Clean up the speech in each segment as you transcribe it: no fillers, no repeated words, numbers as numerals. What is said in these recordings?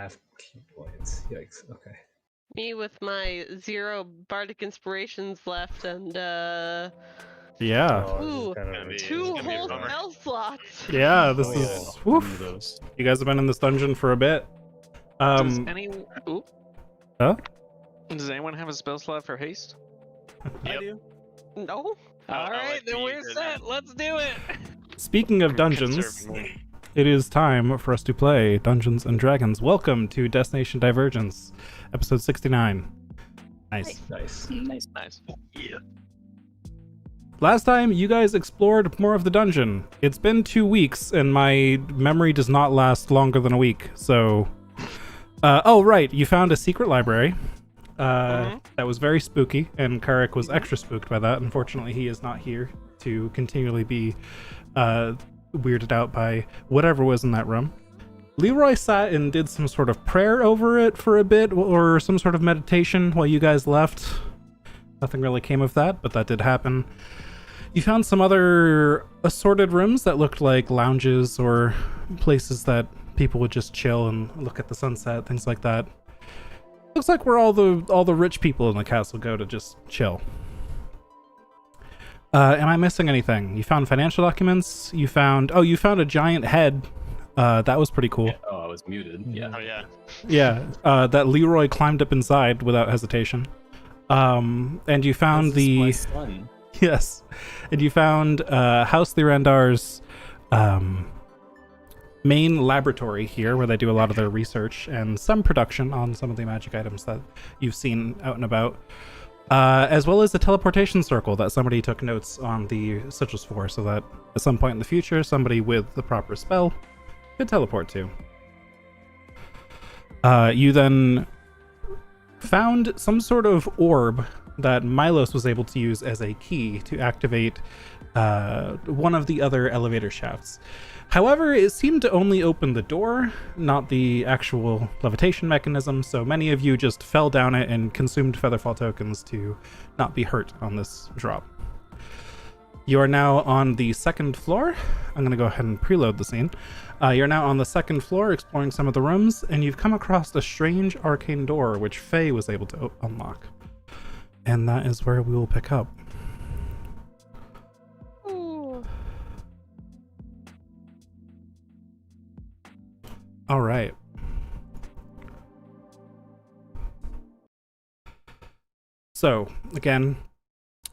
half key points. Yikes. Okay. Me with my 0 bardic inspirations left and Yeah. ooh, gonna be- 2 it's gonna be a whole bummer. spell slots. Yeah, this Cool. is woof. You guys have been in this dungeon for a bit. Does anyone have a spell slot for haste? Yep. I do. No. I'll Alright, let then you we're do set. that. Let's do it. Speaking of I'm dungeons, conserving. it is time for us to play Dungeons and Dragons. Welcome to Destination Divergence, episode 69. Nice. Nice. Nice. Yeah. Last time, you guys explored more of the dungeon. It's been 2 weeks, and my memory does not last longer than a week, so... oh, right, you found a secret library. That was very spooky, and Karek was extra spooked by that. Unfortunately, he is not here to continually be weirded out by whatever was in that room. Leroy sat and did some sort of prayer over it for a bit, or some sort of meditation while you guys left. Nothing really came of that, but that did happen. You found some other assorted rooms that looked like lounges or places that people would just chill and look at the sunset, things like that. Looks like where all the rich people in the castle go to just chill. Am I missing anything? You found financial documents. You found a giant head. That was pretty cool. Yeah, oh, I was muted. Yeah. Oh yeah. Yeah. That Leroy climbed up inside without hesitation. And you found My son. yes, and you found House Lyrandar's main laboratory here, where they do a lot of their research and some production on some of the magic items that you've seen out and about, as well as a teleportation circle that somebody took notes on the sigils for, so that at some point in the future, somebody with the proper spell could teleport to. You then found some sort of orb that Milos was able to use as a key to activate one of the other elevator shafts. However, it seemed to only open the door, not the actual levitation mechanism, so many of you just fell down it and consumed Featherfall tokens to not be hurt on this drop. You are now on the second floor. I'm going to go ahead and preload the scene. You're now on the second floor exploring some of the rooms, and you've come across a strange arcane door which Faye was able to unlock. And that is where we will pick up. Ooh. All right. So, again,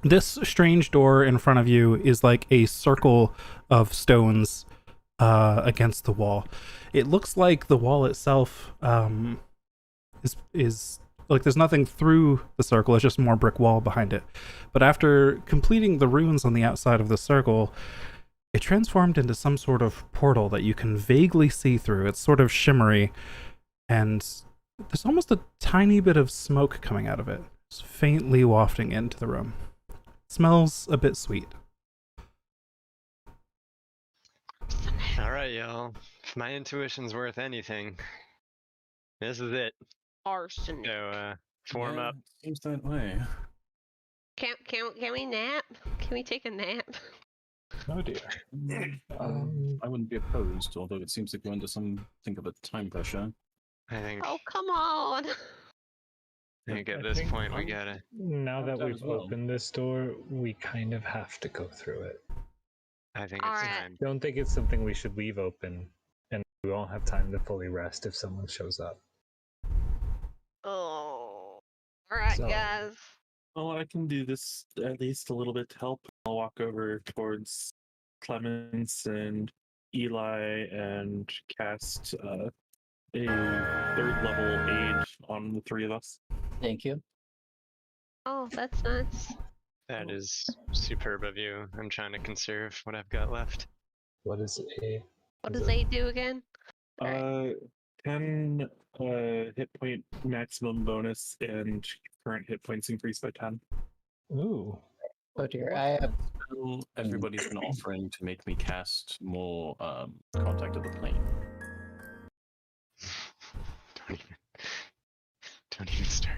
this strange door in front of you is like a circle of stones against the wall. It looks like the wall itself is like there's nothing through the circle, it's just more brick wall behind it. But after completing the runes on the outside of the circle, it transformed into some sort of portal that you can vaguely see through. It's sort of shimmery, and there's almost a tiny bit of smoke coming out of it. It's faintly wafting into the room. It smells a bit sweet. Alright, y'all. If my intuition's worth anything, this is it. Arsenic. So form up. Seems that way. Can we nap? Can we take a nap? Oh dear. I wouldn't be opposed, although it seems to go into something of a time pressure. I think Oh, come on. at I this think point we gotta Now that That we've as well. opened this door, we kind of have to go through it. I think it's Alright. time. Don't think it's something we should leave open, and we won't have time to fully rest if someone shows up. Oh. Alright, So- guys. Well, I can do this at least a little bit to help. I'll walk over towards Clemens and Eli and cast a third level aid on the three of us. Thank you. Oh, that's nice. That is superb of you. I'm trying to conserve what I've got left. What is a? What is does it- A do again? Alright. 10 hit point maximum bonus and current hit points increased by 10. Ooh. Oh dear, I have everybody's been offering to make me cast more contact of the plane. Don't even start.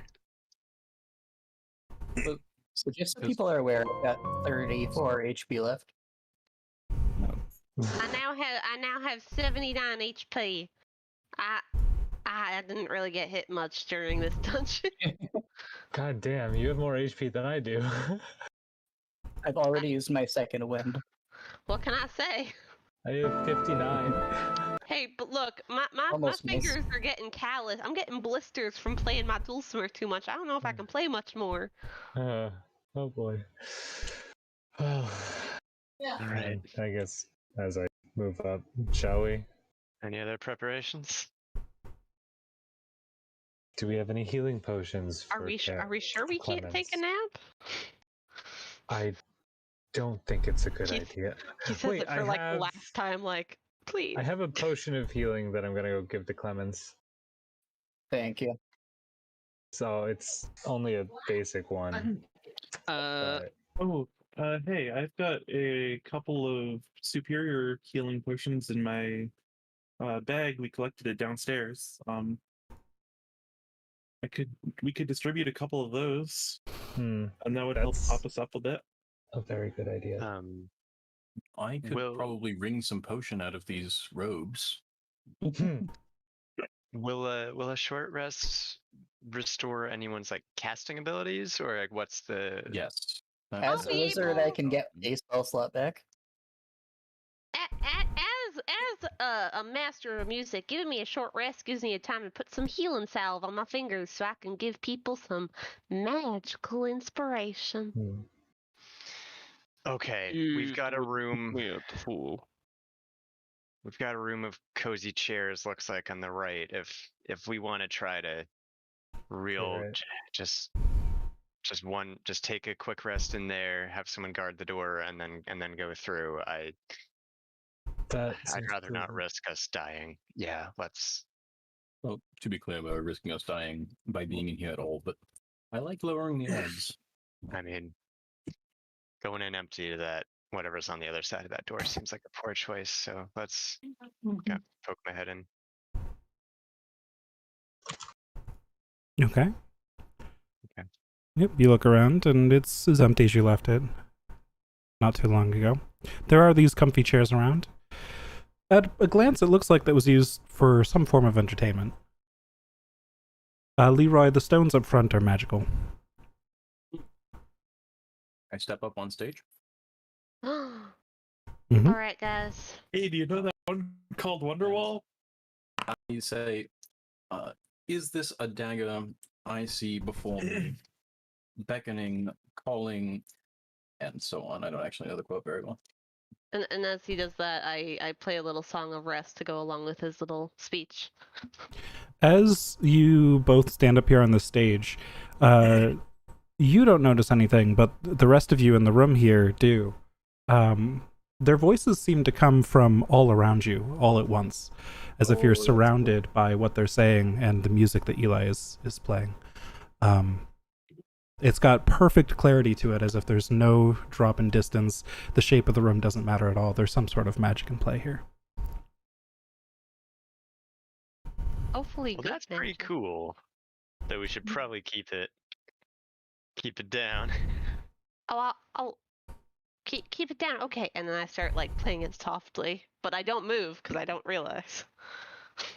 So just so people are aware, I've got 34 HP left. I now have 79 HP. I I didn't really get hit much during this dungeon. God damn, you have more HP than I do. I've already used my second wind. What can I say? I have 59. Hey, but look, my Almost missed. fingers are getting callous. I'm getting blisters from playing my dulcimer too much. I don't know if I can play much more. Oh boy. Well, All right. I guess as I move up, shall we? Any other preparations? Do we have any healing potions for Are we sure we can't take a Clemens? nap? I don't think it's a good He's- idea. He says Wait, it for last time, like, please. I have a potion of healing that I'm gonna go give to Clemens. Thank you. So it's only a basic one. But Oh, hey, I've got a couple of superior healing potions in my bag. We collected it downstairs. We could distribute a couple of those, and that would help That's- pop us up a bit. a very good idea. I could probably wring some potion out of these robes. Will a short rest restore anyone's like casting abilities, or like what's the? Yes. As a be wizard, I can get a spell slot back. As a master of music, giving me a short rest gives me a time to put some healing salve on my fingers so I can give people some magical inspiration. Okay, we've got a room. We've got a room of cozy chairs. Looks like on the right. If we want to try to just take a quick rest in there, have someone guard the door, and then go through. I'd rather not risk us dying. Yeah, let's. Well, to be clear, we're risking us dying by being in here at all, but I like lowering the odds. I mean, going in empty to that whatever's on the other side of that door seems like a poor choice. So let's poke my head in. Okay. Okay. Yep, you look around and it's as empty as you left it not too long ago. There are these comfy chairs around. At a glance, it looks like that was used for some form of entertainment. Leroy, the stones up front are magical. I step up on stage. Mhm. All right, guys. Hey, do you know that one called Wonderwall? I say, is this a dagger I see before me? Beckoning, calling, and so on. I don't actually know the quote very well. And as he does that, I play a little song of rest to go along with his little speech. As you both stand up here on the stage, you don't notice anything, but the rest of you in the room here do. Their voices seem to come from all around you, all at once, as if you're surrounded by what they're saying and the music that Eli is playing. It's got perfect clarity to it, as if there's no drop in distance. The shape of the room doesn't matter at all. There's some sort of magic in play here. Hopefully, Well, good that's pretty magic. cool. Though we should probably keep it down. Oh, I'll keep it down. Okay, and then I start like playing it softly, but I don't move because I don't realize.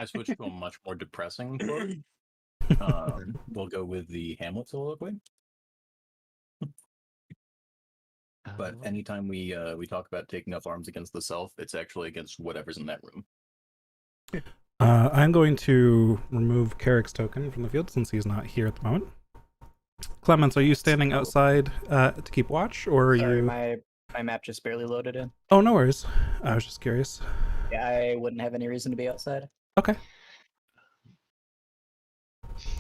I switch to a much more depressing quote. We'll go with the Hamlet soliloquy. But anytime we talk about taking up arms against the self, it's actually against whatever's in that room. I'm going to remove Carrick's token from the field since he's not here at the moment. Clemens, are you standing outside to keep watch, or are Sorry, you? my map just barely loaded in. Oh, no worries. I was just curious. Yeah, I wouldn't have any reason to be outside. Okay.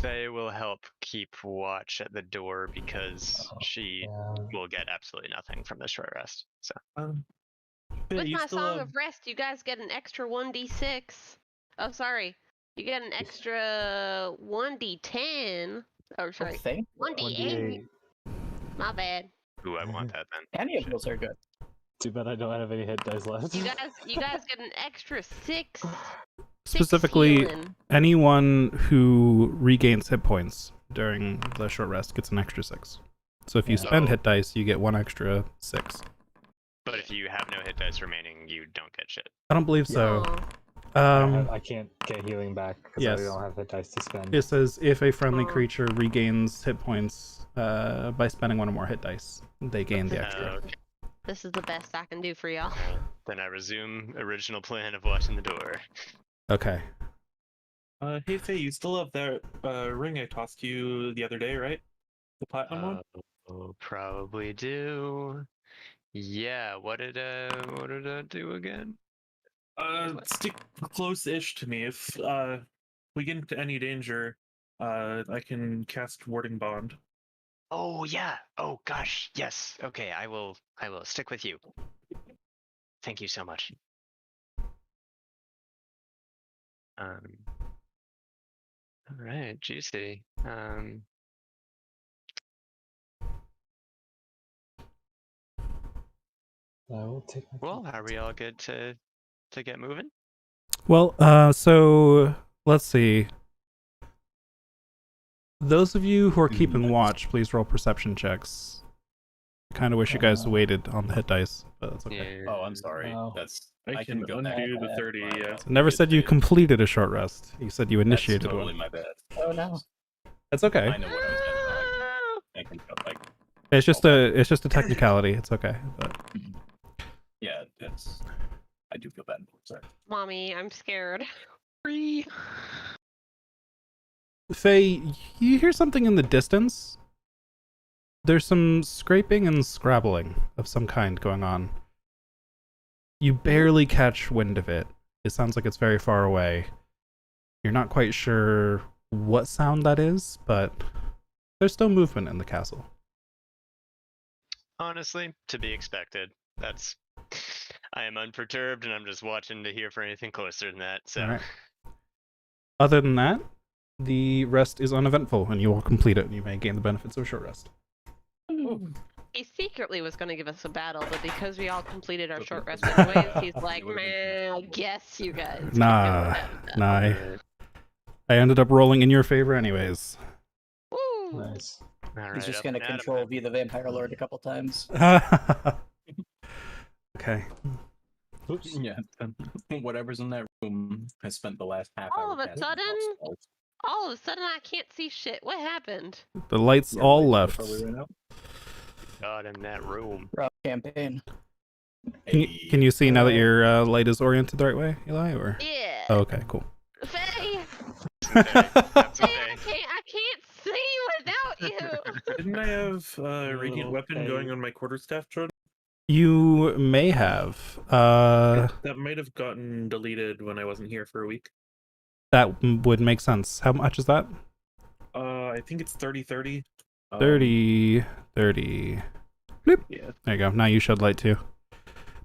Faye will help keep watch at the door because she will get absolutely nothing from the short rest. So With my song of rest, you guys get an extra 1d6. Oh, sorry. You get an extra 1d10. Oh, sorry. Thing? 1d8. My bad. ooh, I want that then. Any of those are good. Too bad I don't have any hit dice left. You guys get an extra 6. Specifically, healing. anyone who regains hit points during the short rest gets an extra 6. So if you spend hit dice, you get one extra 6. But if you have no hit dice remaining, you don't get shit. I don't believe so. Aw. I can't get healing back because yes. I don't have hit dice to spend. It says if a friendly creature regains hit points by spending 1 or more hit dice, they gain the extra. Okay. This is the best I can do for y'all. Then I resume original plan of watching the door. Okay. Hey Faye, you still have that ring I tossed you the other day, right? The platinum one? Oh, probably do. Yeah, what did I do again? Stick close-ish to me. If we get into any danger, I can cast Warding Bond. Oh yeah. Oh gosh, yes. Okay, I will stick with you. Thank you so much. All right, juicy. I will take my Well, are we all good to get moving? Well, so let's see. Those of you who are keeping watch, please roll perception checks. I kind of wish you guys waited on the hit dice, but that's okay. Yeah. Oh, I'm sorry. Oh. That's I can go undo back. the 30, yeah. I never said you completed a short rest. You said you initiated That's totally one. my bad. Oh no. That's okay. I know what I'm saying. I can go like. It's just a technicality. It's okay. But Yeah, it's. I do feel bad. Sorry. Mommy, I'm scared. Free. Faye, you hear something in the distance? There's some scraping and scrabbling of some kind going on. You barely catch wind of it. It sounds like it's very far away. You're not quite sure what sound that is, but there's still movement in the castle. Honestly, to be expected. I am unperturbed, and I'm just watching to hear for anything closer than that. So. All right. Other than that, the rest is uneventful, and you will complete it, and you may gain the benefits of a short rest. He secretly was going to give us a battle, but because we all completed our short rest anyways, he's like, man, I guess you guys. can Nah, go without that." nah. I ended up rolling in your favor anyways. Woo! Nice. All He's right, just up gonna and at 'em control then. Be the Vampire Lord a couple times. Okay. Oops. Yeah, whatever's in that room has spent the last half All hour. of a casting sudden? spells. All of a sudden, I can't see shit. What happened? The lights Yeah, all like, left. probably right now. God, in that room. Rough campaign. Can you see now that your light is oriented the right way, Eli? Or Yeah. oh, okay, cool. Faye, Okay, that's Faye, okay. I can't see without you. Didn't I have Radiant little Weapon Faye. going on my quarterstaff, Jordan? You may have. That might have gotten deleted when I wasn't here for a week. That would make sense. How much is that? I think it's 30-30. 30. Bloop. Yeah. There you go. Now you shed light too.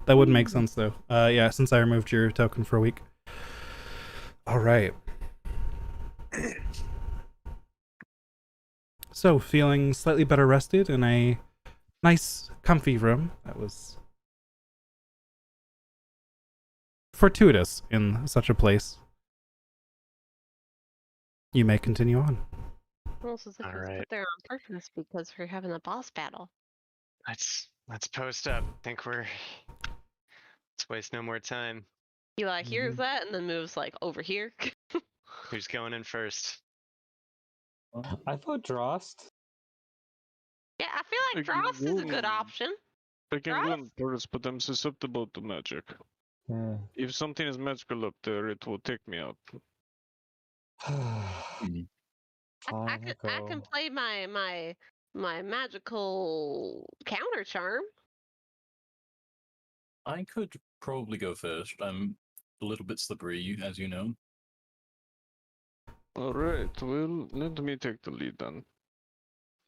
That would make sense though. Yeah, since I removed your token for a week. All right. So, feeling slightly better rested in a nice, comfy room that was fortuitous in such a place. You may continue on. Almost as if All he's right. put there on purpose because we're having a boss battle. Let's post up. Think we're. Let's waste no more time. He like hears that and then moves like over here. Who's going in first? I thought Drost. Yeah, I feel like Frost is a good option. I can Frost? go in first, but I'm susceptible to magic. Hmm. If something is magical up there, it will take me out. Fine, I I'll can go. play my magical counter charm. I could probably go first. I'm a little bit slippery, as you know. Alright, well, let me take the lead then.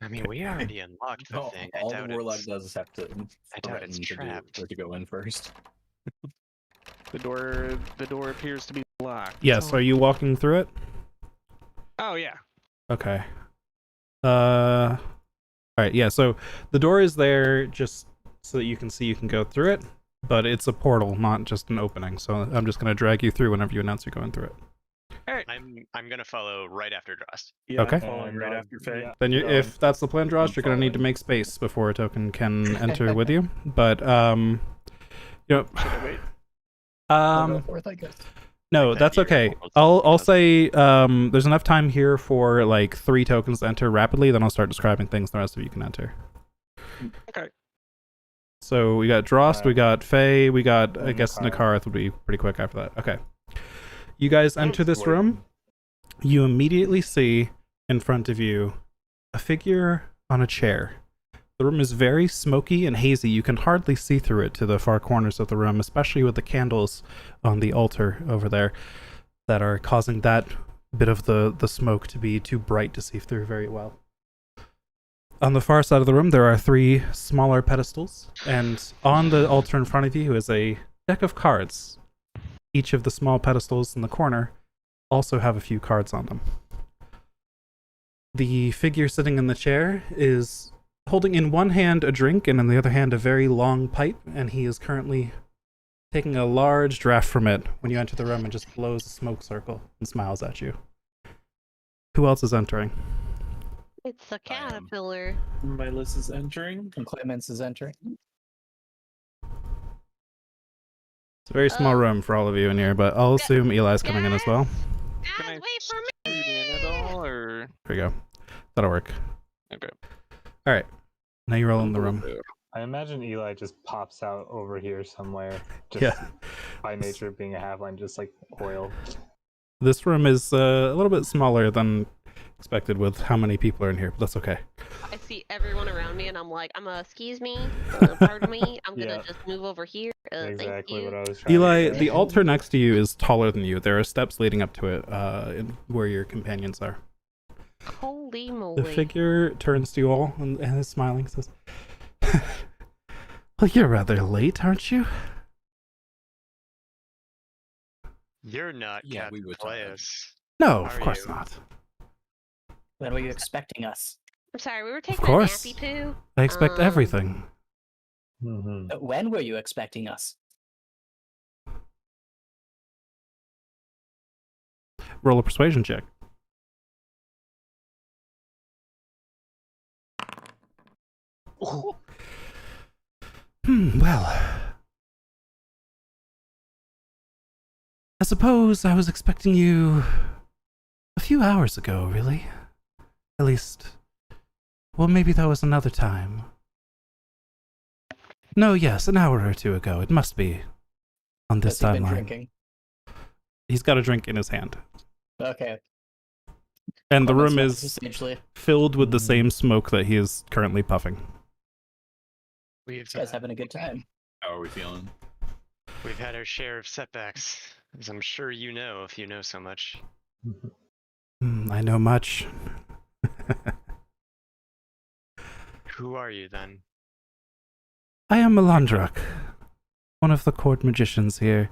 I mean, we already unlocked the All, thing. all I the doubt warlock it's. does is have to I doubt threaten it's to do trapped. or to go in first. The door appears to be locked. Yes, are you walking through it? Oh yeah. Okay. All right, yeah, so the door is there just so that you can see you can go through it, but it's a portal, not just an opening. So I'm just going to drag you through whenever you announce you're going through it. I'm gonna follow right after Drost. Yeah, Okay. I'm following right And, after Faye. yeah. Then you, if that's the plan, Josh, I'm you're going to need to following. make space before a token can enter with you. But, you know, Should I wait? I'll go um, forth, I guess. No, Like that that's beer okay. world I'll something say there's enough time here for like 3 tokens to enter rapidly, then I'll start describing things the rest of you can enter. Okay. So we got Drost, we got Faye, we got, I And guess Nakara. Nakarath would be pretty quick after that. Okay. You guys enter Just this wait. room. You immediately see in front of you a figure on a chair. The room is very smoky and hazy. You can hardly see through it to the far corners of the room, especially with the candles on the altar over there that are causing that bit of the smoke to be too bright to see through very well. On the far side of the room, there are 3 smaller pedestals, and on the altar in front of you is a deck of cards. Each of the small pedestals in the corner also have a few cards on them. The figure sitting in the chair is holding in one hand a drink and in the other hand a very long pipe, and he is currently taking a large draft from it when you enter the room and just blows a smoke circle and smiles at you. Who else is entering? It's a I am. caterpillar. Milas is entering. And Clemens is entering. It's a very small room for all of you in here, but I'll assume Eli's coming in as well. Can Guys, I wait for me! scoot in at all, or There we go. That'll work. okay? All right. Now you roll in the room. I imagine Eli just pops out over here somewhere. Just Yeah. by nature of being a halfling, just like oil. This room is a little bit smaller than expected with how many people are in here, but that's okay. I see everyone around me, and I'm like, excuse me, pardon me, I'm gonna Yeah. just move over here. Thank Exactly you. what I was trying Eli, to say. the altar next to you is taller than you. There are steps leading up to it, where your companions are. Holy moly. The figure turns to you all and is smiling. Says, "Well, you're rather late, aren't you?" You're not Yeah, Captain we were tired. Players. No, Are of course you? not. When were you expecting us? I'm sorry, we were taking a course. nappy poo. I expect everything. Mhm. When were you expecting us? Roll a persuasion check. Well, I suppose I was expecting you a few hours ago, really. At least, well, maybe that was another time. No, yes, an hour or 2 ago. It must be on this Has he been timeline. drinking? He's got a drink in his hand, Okay. and the Clemens room nods is sagely. filled with the same smoke that he is currently puffing. We've This guy's having a good time. How are we feeling? we've had our share of setbacks, as I'm sure you know if you know so much. I know much. Who are you then? I am Melandrak, one of the court magicians here.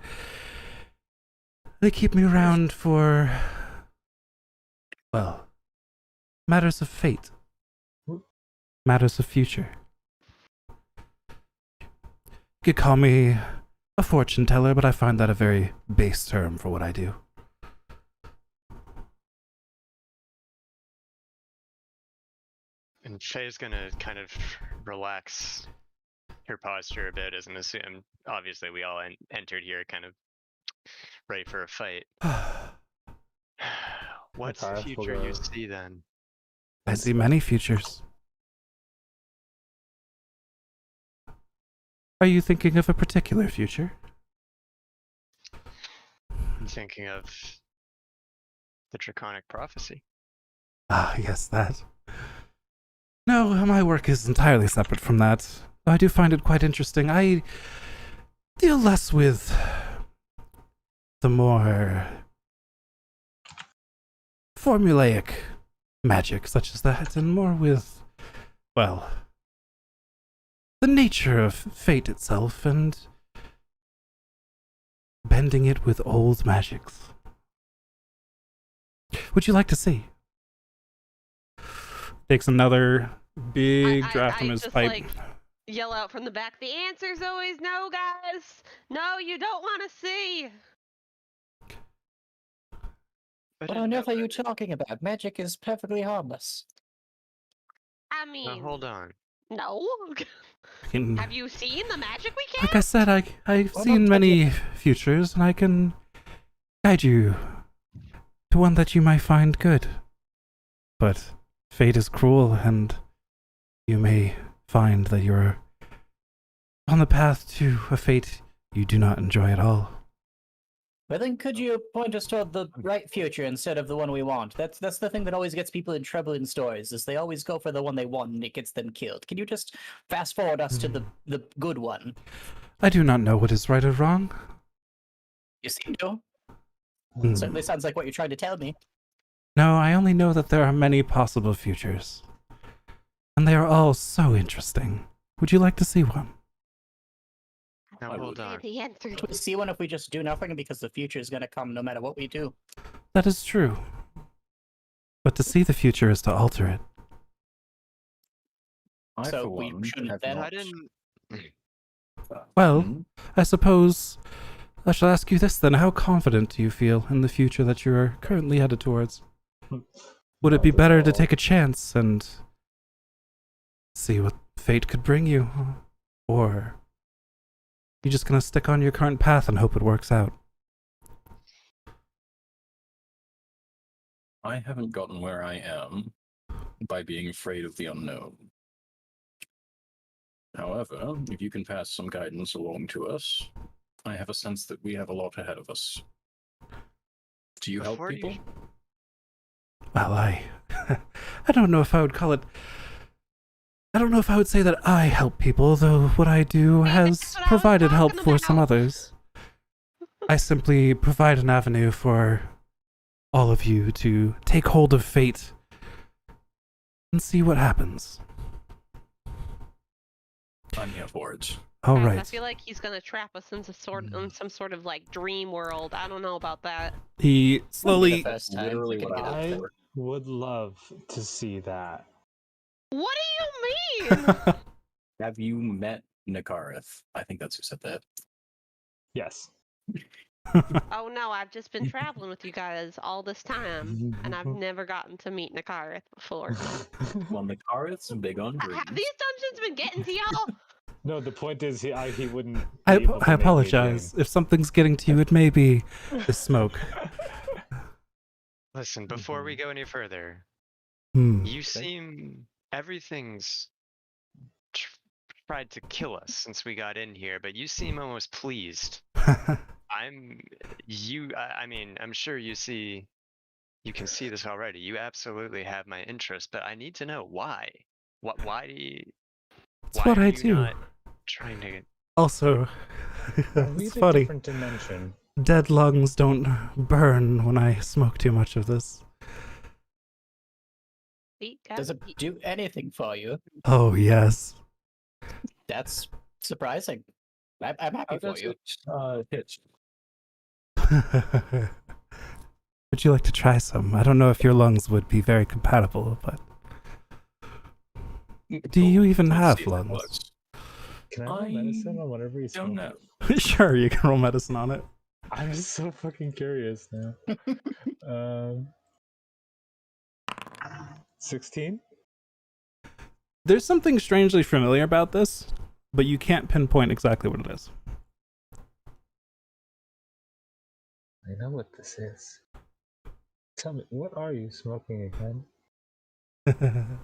They keep me around for, well, matters of fate, matters of future. You could call me a fortune teller, but I find that a very base term for what I do. And Faye's gonna kind of relax her posture a bit, as an assume. Obviously, we all entered here kind of ready for a fight. What's the Matthias will future you go- see then? I see many futures. Are you thinking of a particular future? I'm thinking of the Draconic Prophecy. Ah, yes, that. No, my work is entirely separate from that. I do find it quite interesting. I deal less with the more formulaic magic, such as that, and more with, well, the nature of fate itself and bending it with old magics. Would you like to see? Takes another big draft from his just, pipe. like, yell out from the back, the answer's always no, guys! No, you don't want to see! But What in on earth are you what- talking about? Magic is perfectly harmless. I Now mean, hold on. no. Can- Have you seen the magic we Like I cast? said, I've Well, seen not many futures, and I can guide you to one that you might find good. But fate is cruel, and you may find that you're on the path to a fate you do not enjoy at all. But then could you point us toward the right future instead of the one we want? That's the thing that always gets people in trouble in stories, is they always go for the one they want and it gets them killed. Can you just fast forward us to the good one? I do not know what is right or wrong. You seem to. Hmm. Certainly sounds like what you're trying to tell me. No, I only know that there are many possible futures. And they are all so interesting. Would you like to see one? Now I hold would. on. The answer. We see one if we just do nothing because the future is going to come no matter what we do. That is true. But to see the future is to alter it. I, So for we one, shouldn't have then- not- I didn't. Well, Hmm? I suppose I shall ask you this then. How confident do you feel in the future that you are currently headed towards? Would it be Not at better to all. take a chance and see what fate could bring you? Or you just gonna stick on your current path and hope it works out? I haven't gotten where I am by being afraid of the unknown. However, if you can pass some guidance along to us, I have a sense that we have a lot ahead of us. Do you help Before you- people? Well, I don't know if I would call it. I don't know if I would say that I help people, though what I do Hey, has that's what I was provided help talking for some about. others. I simply provide an avenue for all of you to take hold of fate and see what happens. I'm here for it. All Guys, I right. feel like he's gonna trap us into some sort of like dream world. I don't know about that. He Wouldn't be slowly. the first time. Literally We can what get I up I for. would love to see that. What do you mean? Have you met Nakareth? I think that's who said that. Yes. Oh no, I've just been traveling with you guys all this time, and I've never gotten to meet Nakareth before. Well, Nakareth's big on Have dreams. these dungeons been getting to y'all? No, the point is he wouldn't. I, be able to I make me apologize. If something's getting to you, it may be the smoke. Listen, before we go any further, Hmm. you seem everything's tried to kill us since we got in here, but you seem almost pleased. I mean, I'm sure you can see this already. You absolutely have my interest, but I need to know why. Why do you? It's Why what are I you do. not trying to? Also, Are we it's in a funny. different dimension? Dead lungs don't burn when I smoke too much of this. See, Does guys, it do anything for you? Oh, yes. That's surprising. I'm happy for you. Hitch. Would you like to try some? I don't know if your lungs would be very compatible, but do you even Let's have see if it lungs? works. Can I roll I medicine on whatever you Don't smoke? know. Sure, you can roll medicine on it. I'm just so fucking curious now. 16? There's something strangely familiar about this, but you can't pinpoint exactly what it is. I know what this is. Tell me, what are you smoking again?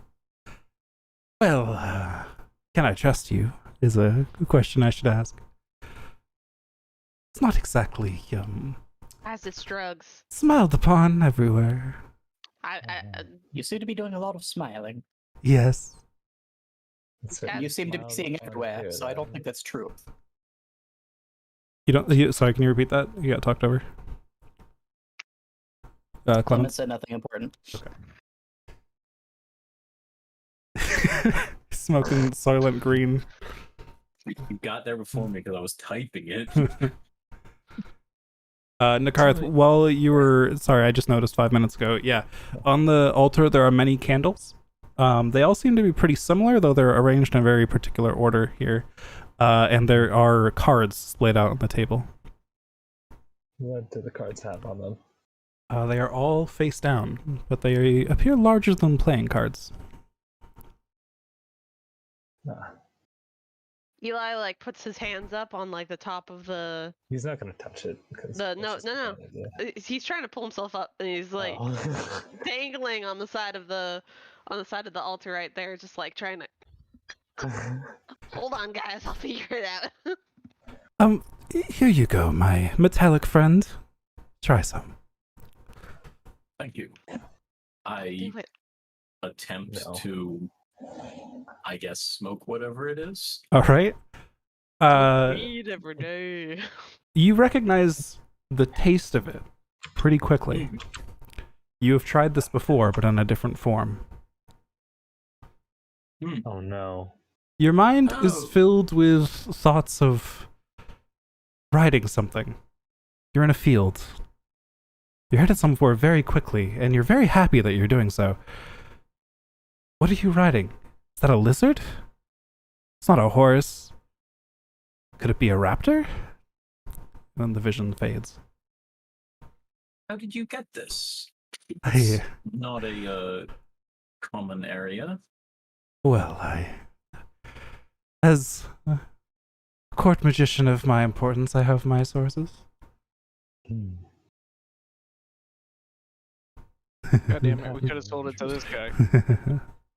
Well, can I trust you? Is a question I should ask. It's not exactly as it's drugs. smiled upon everywhere. You seem to be doing a lot of smiling. Yes. It's Yeah. You seem to be mild seeing upon everywhere, here, so I don't then. think that's true. You don't. Sorry, can you repeat that? You got talked over. Clement Clement. said nothing important. Smoking Soylent Green. You got there before me because I was typing it. Nakarth, while you were sorry, I just noticed 5 minutes ago. Yeah, on the altar there are many candles. They all seem to be pretty similar, though they're arranged in a very particular order here. And there are cards laid out on the table. What do the cards have on them? They are all face down, but they appear larger than playing cards. Ah, Eli like puts his hands up on like the top of the He's not gonna touch it because no that's just a no. bad idea. He's trying to pull himself up, and he's like Oh. dangling on the side of the altar right there, just like trying to hold on, guys. I'll figure it out. Here you go, my metallic friend. Try some. Thank you. I Do it. attempt No. to, I guess, smoke whatever it is. All right. Weed every day. You recognize the taste of it pretty quickly. You have tried this before, but in a different form. Oh no. Your mind is Oh. filled with thoughts of riding something. You're in a field. You're headed somewhere very quickly, and you're very happy that you're doing so. What are you riding? Is that a lizard? It's not a horse. Could it be a raptor? And then the vision fades. How did you get this? I, It's not a common area. as a court magician of my importance, I have my sources. Hmm. God damn it, we could have sold it to this guy.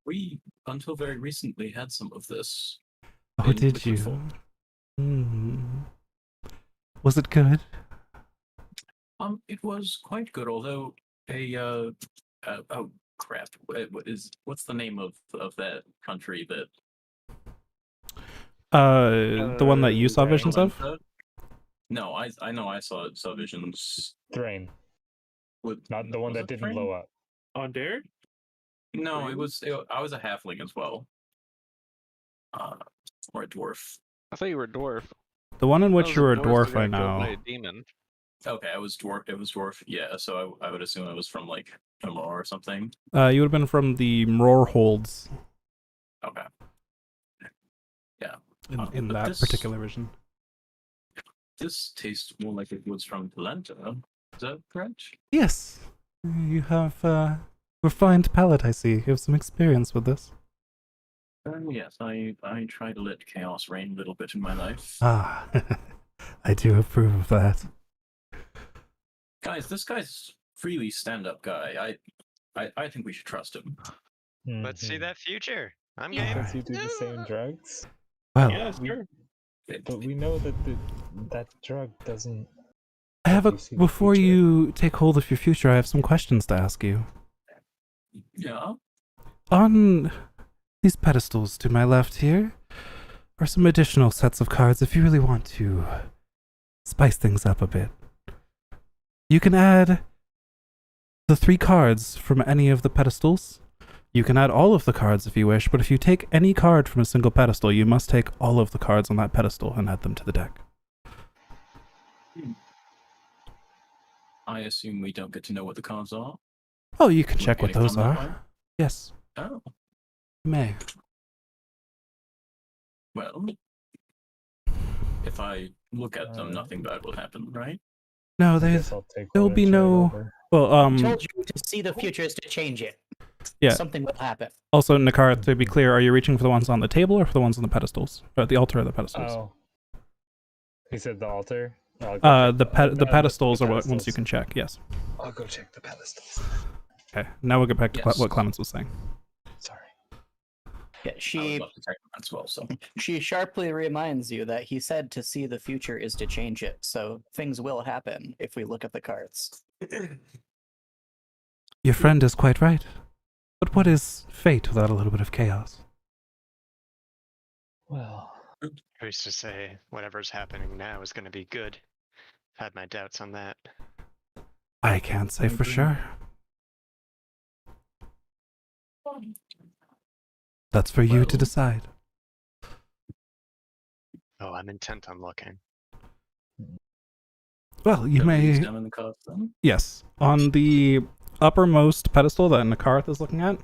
We, until very recently, had some of this. Oh, in did liquid you? form. Was it good? It was quite good, although oh crap, what's the name of that country that The one that you saw visions of? No, I know I saw visions Thrain, with not the one was that it didn't Thrain? blow up. On Dare? No, Thrain? I was a halfling as well. Or a dwarf. I thought you were a dwarf. The one in That which was you were a that was dwarf, the I guy killed by know. a demon. Okay, I was dwarf. It was dwarf. Yeah, so I would assume it was from like Imar or something. You would have been from the Mror Holds Okay. Yeah. in But that this- particular vision. This tastes more like it was from Talenta. Is that correct? Yes, you have refined palate. I see. You have some experience with this. Yes, I try to let chaos reign a little bit in my life. Ah, I do approve of that. Guys, this guy's freely stand-up guy. I think we should trust him. Let's see Mhm. that future. I'm Yeah. game. Does he do the same drugs? Well, Yeah, sure. But we know that that drug doesn't. I have you see the before future. you take hold of your future, I have some questions to ask you. Yeah. On these pedestals to my left here are some additional sets of cards if you really want to spice things up a bit. You can add the 3 cards from any of the pedestals. You can add all of the cards if you wish, but if you take any card from a single pedestal, you must take all of the cards on that pedestal and add them to the deck. I assume we don't get to know what the cards are. Oh, you can We're check what getting those from that are. one? Yes, Oh, you may. well. If I look at them, nothing bad will happen, right? No, I they guess I'll take there'll one be and try it no. over. Well, Told you to see the future is to change it. Yeah. Something will happen. Also, Nakara, to be clear, are you reaching for the ones on the table or for the ones on the pedestals? Or the altar or the pedestals? Oh. He said the altar. I'll go check The no, pedestals the are what ones you pedestals. can check. Yes. I'll go check the pedestals. Okay. Now we'll get back to Yes. what Clemens was saying. Sorry. Yeah, I would she love to check them as well. So she sharply reminds you that he said to see the future is to change it. So things will happen if we look at the cards. Your friend is quite right. But what is fate without a little bit of chaos? Well, Who's to say whatever's happening now is going to be good? I've had my doubts on that. I can't say for sure. That's for you to Well- decide. Oh, I'm intent on looking. Well, you Can we may. examine the cards then? Yes. On the uppermost pedestal that Nakarath is looking at,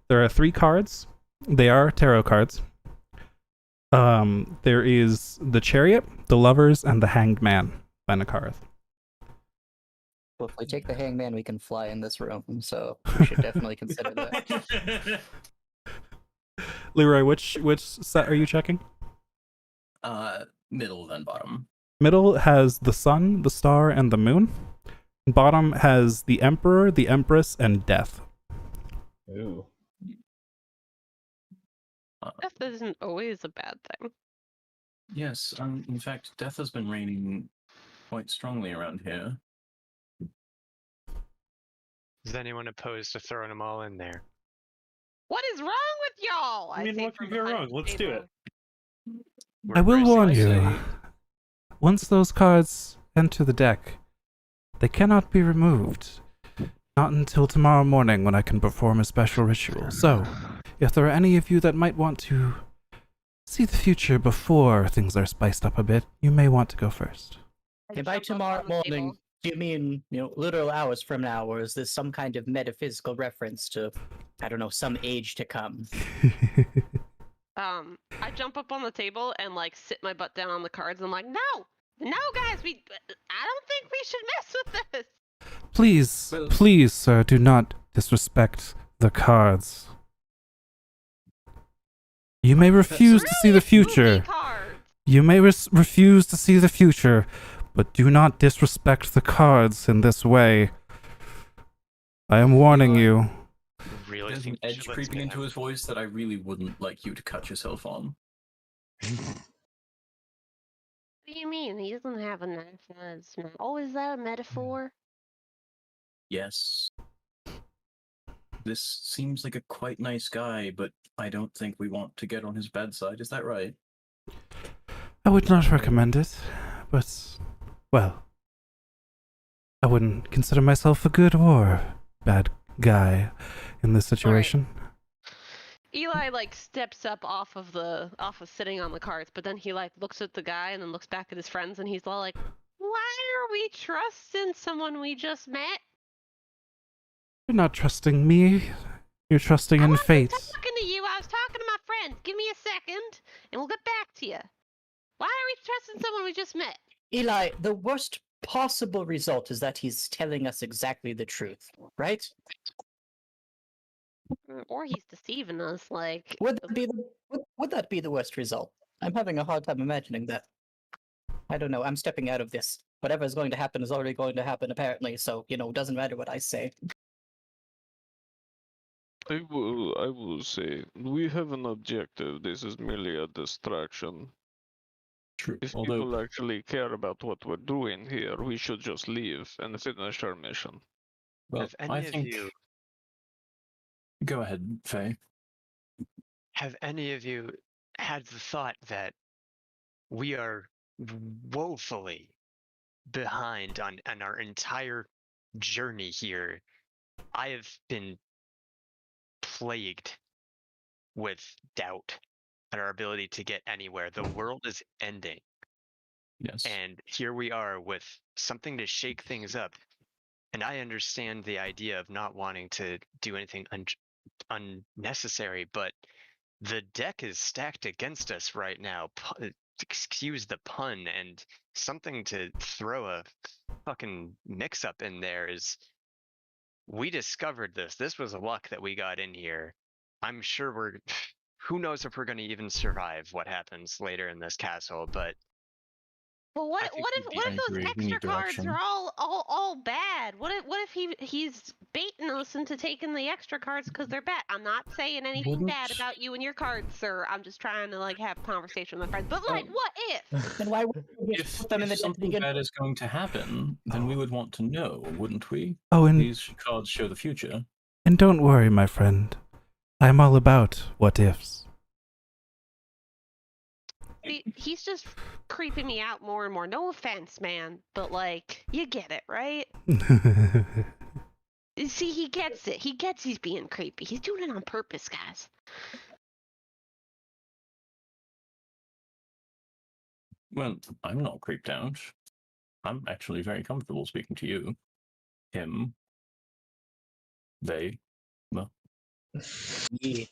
there are 3 cards. They are tarot cards. There is the Chariot, the Lovers, and the Hanged Man by Nakarath. Well, if we take the hangman, we can fly in this room. So we should definitely consider that. Leroy, which set are you checking? Middle then bottom. Middle has the sun, the star, and the moon. Bottom has the emperor, the empress, and death. Ooh. Death isn't always a bad thing. Yes, in fact, death has been reigning quite strongly around here. Is anyone opposed to throwing them all in there? What is wrong with y'all? I mean, say what from could go behind wrong? the Let's do table. it. I will bracing warn I you. say- Once those cards enter the deck, they cannot be removed. Not until tomorrow morning when I can perform a special ritual. So, if there are any of you that might want to see the future before things are spiced up a bit, you may want to go first. And by Jump up tomorrow on the table. morning, do you mean, literal hours from now, or is this some kind of metaphysical reference to, I don't know, some age to come? I jump up on the table and like sit my butt down on the cards. I'm like, no, guys, I don't think we should mess with this. Please, Well- please, sir, do not disrespect the cards. You may refuse to see the Really spooky future. cards. You may refuse to see the future, but do not disrespect the cards in this way. I am warning you. Really There's an think we edge should let creeping Spin into have- his voice that I really wouldn't like you to cut yourself on. What do you mean? He doesn't have a knife in his mouth. Oh, is that a metaphor? Yes. This seems like a quite nice guy, but I don't think we want to get on his bad side. Is that right? I would not recommend it, but, well, I wouldn't consider myself a good or bad guy in this situation. Eli like steps up off of sitting on the cards, but then he like looks at the guy and then looks back at his friends and he's all like, "Why are we trusting someone we just met?" You're not trusting me. You're trusting I in wasn't fate. talking to you. I was talking to my friends. Give me a second, and we'll get back to you. Why are we trusting someone we just met? Eli, the worst possible result is that he's telling us exactly the truth, right? Or he's deceiving us. Like, Would that be the worst result? I'm having a hard time imagining that. I don't know. I'm stepping out of this. Whatever is going to happen is already going to happen, apparently. So it doesn't matter what I say. I will say, we have an objective. This is merely a distraction. True. If Although, people actually care about what we're doing here, we should just leave and finish our mission. well, Have any I of think. you Go ahead, Faye. have any of you had the thought that we are woefully behind on our entire journey here? I have been plagued with doubt at our ability to get anywhere. The world is ending, Yes. and here we are with something to shake things up. And I understand the idea of not wanting to do anything unnecessary, but the deck is stacked against us right now. Excuse the pun, and something to throw a fucking mix up in there is, we discovered this. This was luck that we got in here. I'm sure who knows if we're going to even survive what happens later in this castle, but well, what I think if we'd what be- if I those agree, we extra need cards direction. are all bad? What if he's baiting us into taking the extra cards because they're bad? I'm not saying anything bad Wouldn't- about you and your cards, sir. I'm just trying to like have a conversation with my friends. But like, Oh. what if? Then why would we just If, put them in the deck to something begin? bad is going to happen, then we would want to know, wouldn't we? Oh, and These cards show the future. don't worry, my friend. I'm all about what ifs. He's just creeping me out more and more. No offense, man, but like, you get it, right? See, he gets it. He gets he's being creepy. He's doing it on purpose, guys. Well, I'm not creeped out. I'm actually very comfortable speaking to you. Him. They. Well, Yeah.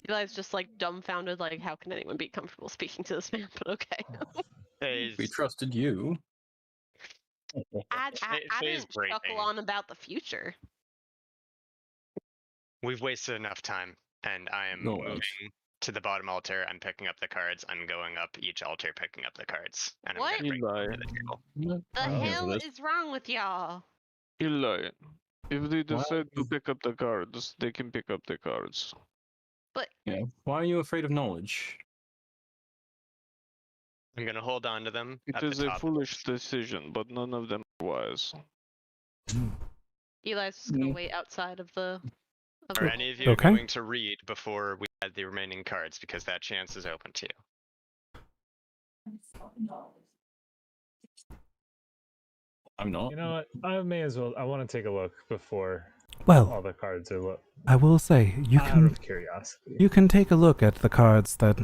Eli's just like dumbfounded, like, how can anyone be comfortable speaking to this man? But okay. we trusted you. I Faye's didn't chuckle breaking. on about the future. We've wasted enough time, and I am No, moving to the bottom altar. I'm picking up the cards. I'm going up each altar, picking up the cards, and What? I'm going to bring them Eli, to the table. The I don't answer hell this. is wrong with y'all? Eli, if they Why decide to is- pick up the cards, they can pick up the cards. But Yeah. Why are you afraid of knowledge? I'm going to hold on to them It at is the a top. foolish decision, but none of them are wise. Eli's just gonna Mm. wait outside of the. Of Are the any of you Okay. going to read before we add the remaining cards? Because that chance is open to you. I'm not. You know what? I may as well. I want to take a look before Well, all the cards are look. I will say you Out can of curiosity. you can take a look at the cards that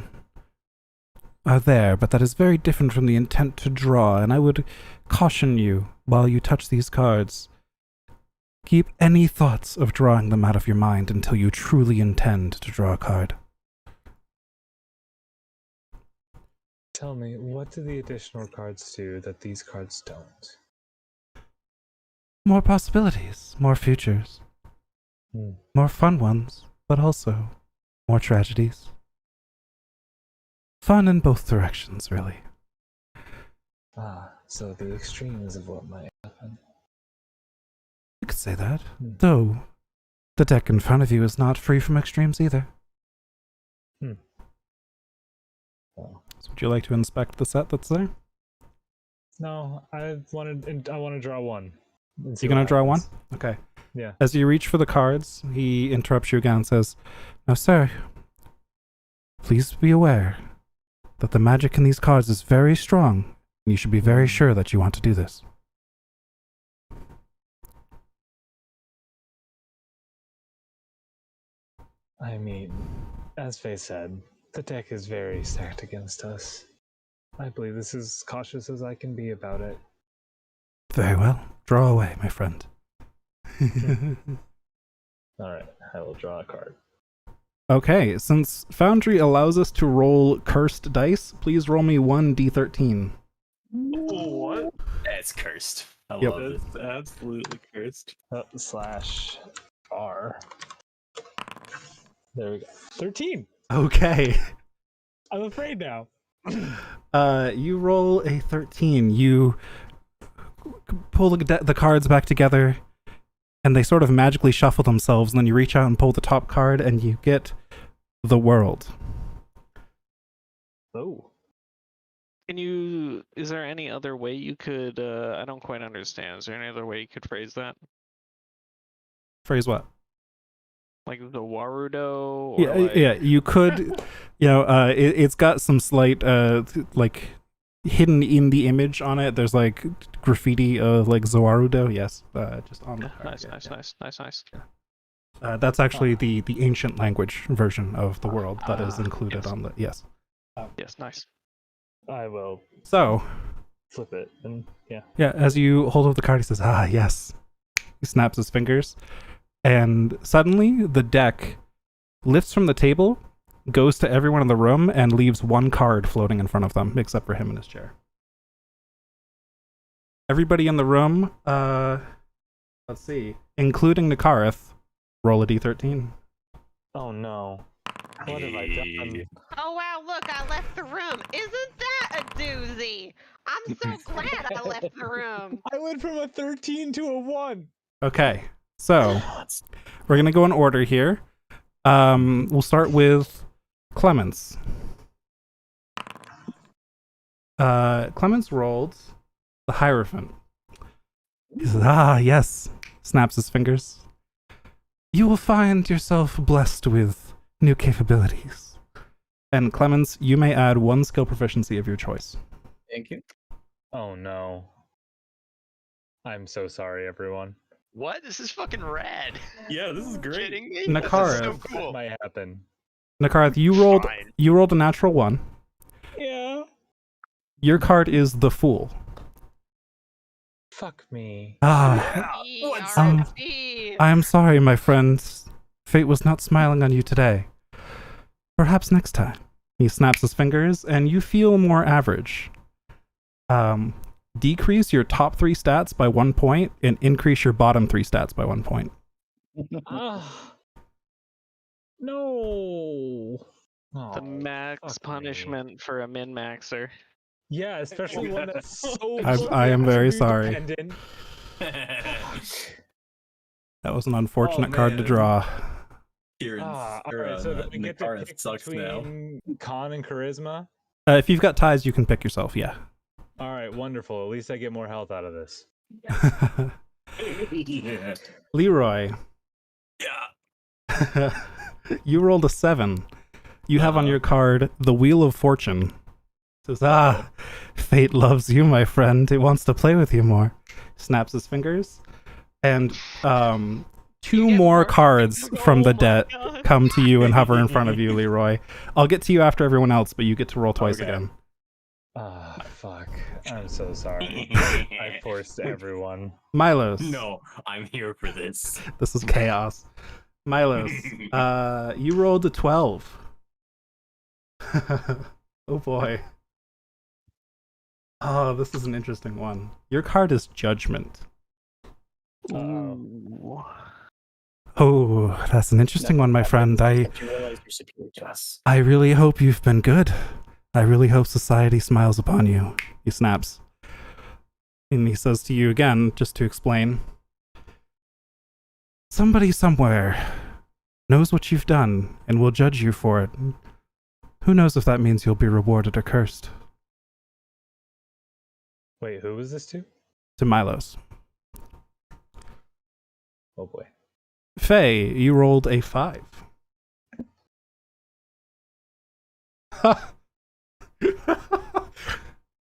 are there, but that is very different from the intent to draw, and I would caution you while you touch these cards. Keep any thoughts of drawing them out of your mind until you truly intend to draw a card. Tell me, what do the additional cards do that these cards don't? More possibilities, more futures, Hmm. more fun ones, but also more tragedies. Fun in both directions, really. Ah, so the extremes of what might happen. You could say that. Hmm. Though, the deck in front of you is not free from extremes either. Well, So would you like to inspect the set that's there? no, I want to draw one. and see You're gonna what draw one? happens. Okay. Yeah. As you reach for the cards, he interrupts you again and says, "Now, sir, please be aware that the magic in these cards is very strong, and you should be very sure that you want to do this." I mean, as Faye said, the deck is very stacked against us. I believe this is as cautious as I can be about it. Very well. Draw away, my friend. Alright, I will draw a card. Okay, since Foundry allows us to roll cursed dice, please roll me 1d13. What? That's cursed. I Yep. love it. That's absolutely cursed. Slash R. There we go. 13! Okay. I'm afraid now. You roll a 13. You pull the cards back together, and they sort of magically shuffle themselves, and then you reach out and pull the top card, and you get the world. Oh. Is there any other way you could, I don't quite understand. Is there any other way you could phrase that? Phrase what? Like the Warudo? Or Yeah, like... yeah, you could, it's got some slight, like, hidden in the image on it. There's, like, graffiti of, like, Zoarudo, yes, just on the card. Nice. That's actually the ancient language version of the world that is included yes. on the, yes. Yes, nice. I will So, flip it, and yeah. yeah, as you hold up the card, he says, "Ah, yes." He snaps his fingers, and suddenly the deck lifts from the table, goes to everyone in the room, and leaves one card floating in front of them, except for him in his chair. Everybody in the room, let's see, including Nikareth, roll a d13. Oh no. What have I done? oh wow, look, I left the room. Isn't that a doozy? I'm so glad I left the room. I went from a 13 to a 1! Okay, so we're gonna go in order here. We'll start with Clemens. Clemens rolled the Hierophant. He says, "Ah, yes," snaps his fingers. "You will find yourself blessed with new capabilities." And Clemens, you may add one skill proficiency of your choice. Thank you. Oh no. I'm so sorry, everyone. What? This is fucking rad. Yeah, this is great. Kidding me? Nakara. This is so That cool. might happen. Nikarth, you rolled a natural 1. Yeah. Your card is the Fool. Fuck me. Ah, R.I.P. I am sorry, my friend. Fate was not smiling on you today. Perhaps next time. He snaps his fingers, and you feel more average. Decrease your top 3 stats by 1 point, and increase your bottom 3 stats by 1 point. Ah. No. Oh, The max fuck me. punishment for a min maxer. Yeah, especially one that's so I am very attribute sorry. dependent. That was an unfortunate Oh, card to man. draw. Kieran's Alright, so then we get to Nakareth pick sucks now. between con and charisma. If you've got ties, you can pick yourself. Yeah. Alright, wonderful. At least I get more health out of this. Yeah. Leroy, Yeah. you rolled a 7. You have on your card the Wheel of Fortune. It says, fate loves you, my friend. It wants to play with you more. Snaps his fingers, and 2 get more more cards fucking- from the oh my deck God. come to you and hover in front of you, Leroy. I'll get to you after everyone else, but you get to roll twice Okay. again. Ah, fuck. I'm so sorry. I forced everyone. Milos. No, I'm here for this. This is chaos. Milos, you rolled a 12. Oh boy. Oh, this is an interesting one. Your card is Judgment. Ooh. Oh, that's an interesting one, my friend. You realize you're superior to us. I really hope you've been good. I really hope society smiles upon you. He snaps. And he says to you again, just to explain. Somebody somewhere knows what you've done and will judge you for it. Who knows if that means you'll be rewarded or cursed? Wait, who was this to? To Milos. Oh boy. Faye, you rolled a 5.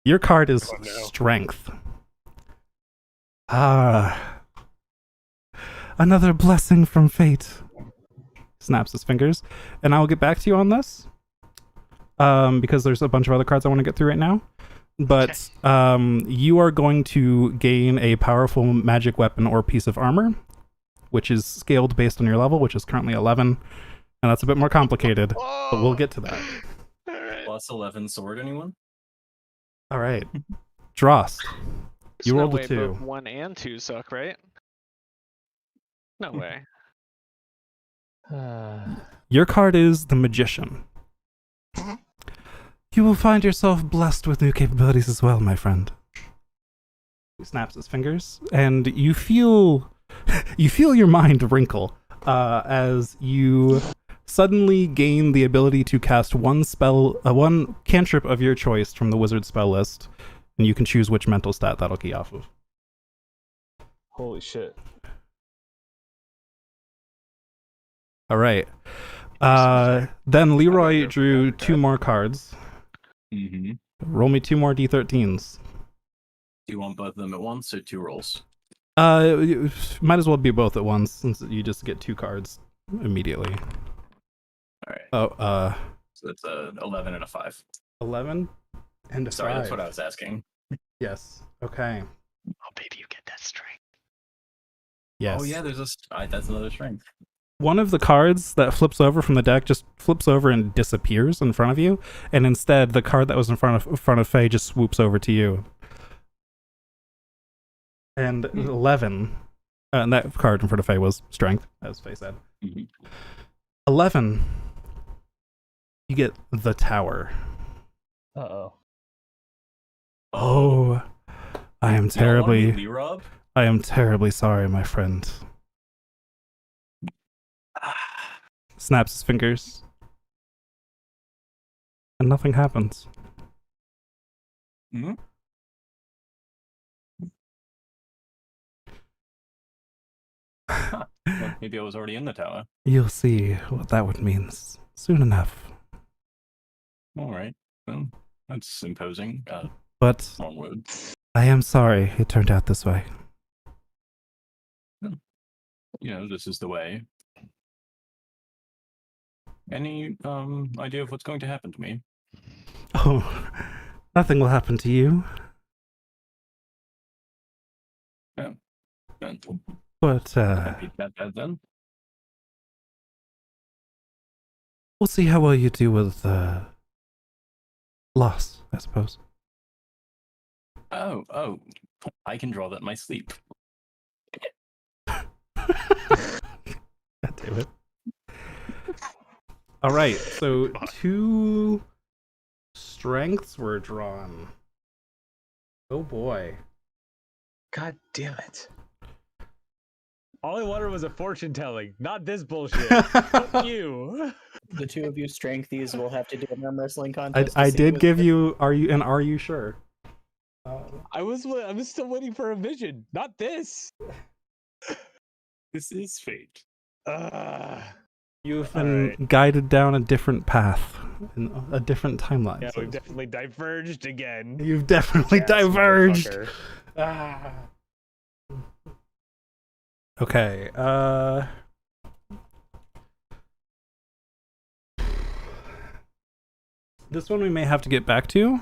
Your card is Oh, no. Strength. Another blessing from fate. Snaps his fingers. And I will get back to you on this. Because there's a bunch of other cards I want to get through right now. But you are going to gain a powerful magic weapon or piece of armor, which is scaled based on your level, which is currently 11. And that's a bit more complicated, but we'll get to that. Alright. Plus 11 sword, anyone? All right. Dross, There's you no rolled a way 2. both 1 and 2 suck, right? No way. Your card is the Magician. You will find yourself blessed with new capabilities as well, my friend. He snaps his fingers, and you feel your mind wrinkle as you suddenly gain the ability to cast one cantrip of your choice from the wizard spell list, and you can choose which mental stat that'll key off of. Holy shit. All right. Then Leroy drew 2 more cards. Mm-hmm. Roll me 2 more d13s. Do you want both of them at once or 2 rolls? Might as well be both at once since you just get 2 cards immediately. Alright. Oh, So it's a 11 and a 5. 11 and a Sorry, 5. that's what I was asking. Yes. Okay. Oh, baby, you get that strength. Yes. Oh yeah, there's that's another strength. One of the cards that flips over from the deck just flips over and disappears in front of you, and instead the card that was in front of Faye just swoops over to you. And 11, and that card in front of Faye was Strength, as Faye said. Mhm. 11, you get the Tower. Uh-oh. Oh, I am terribly, Rob? I am terribly sorry, my friend. Snaps his fingers. And nothing happens. Hmm? Well, maybe I was already in the tower. You'll see what that would mean soon enough. Alright. Well, that's imposing. But Onward. I am sorry it turned out this way. You know, this is the way. Any idea of what's going to happen to me? Oh, nothing will happen to you. But Can't beat that bad then. we'll see how well you do with loss, I suppose. Oh, I can draw that in my sleep. God damn it. All right, so 2 strengths were drawn. Oh boy. God damn it. All I wanted was a fortune telling, not this bullshit. Fuck you. The two of you strengthies will have to do an arm wrestling contest. I to see did who's give the- you. Are you sure? I was still waiting for a vision, not this. This is fate. You've been guided down a different path, in a different timeline. Yeah, so we've definitely diverged again. You've definitely Yes, diverged. motherfucker. Okay. This one we may have to get back to,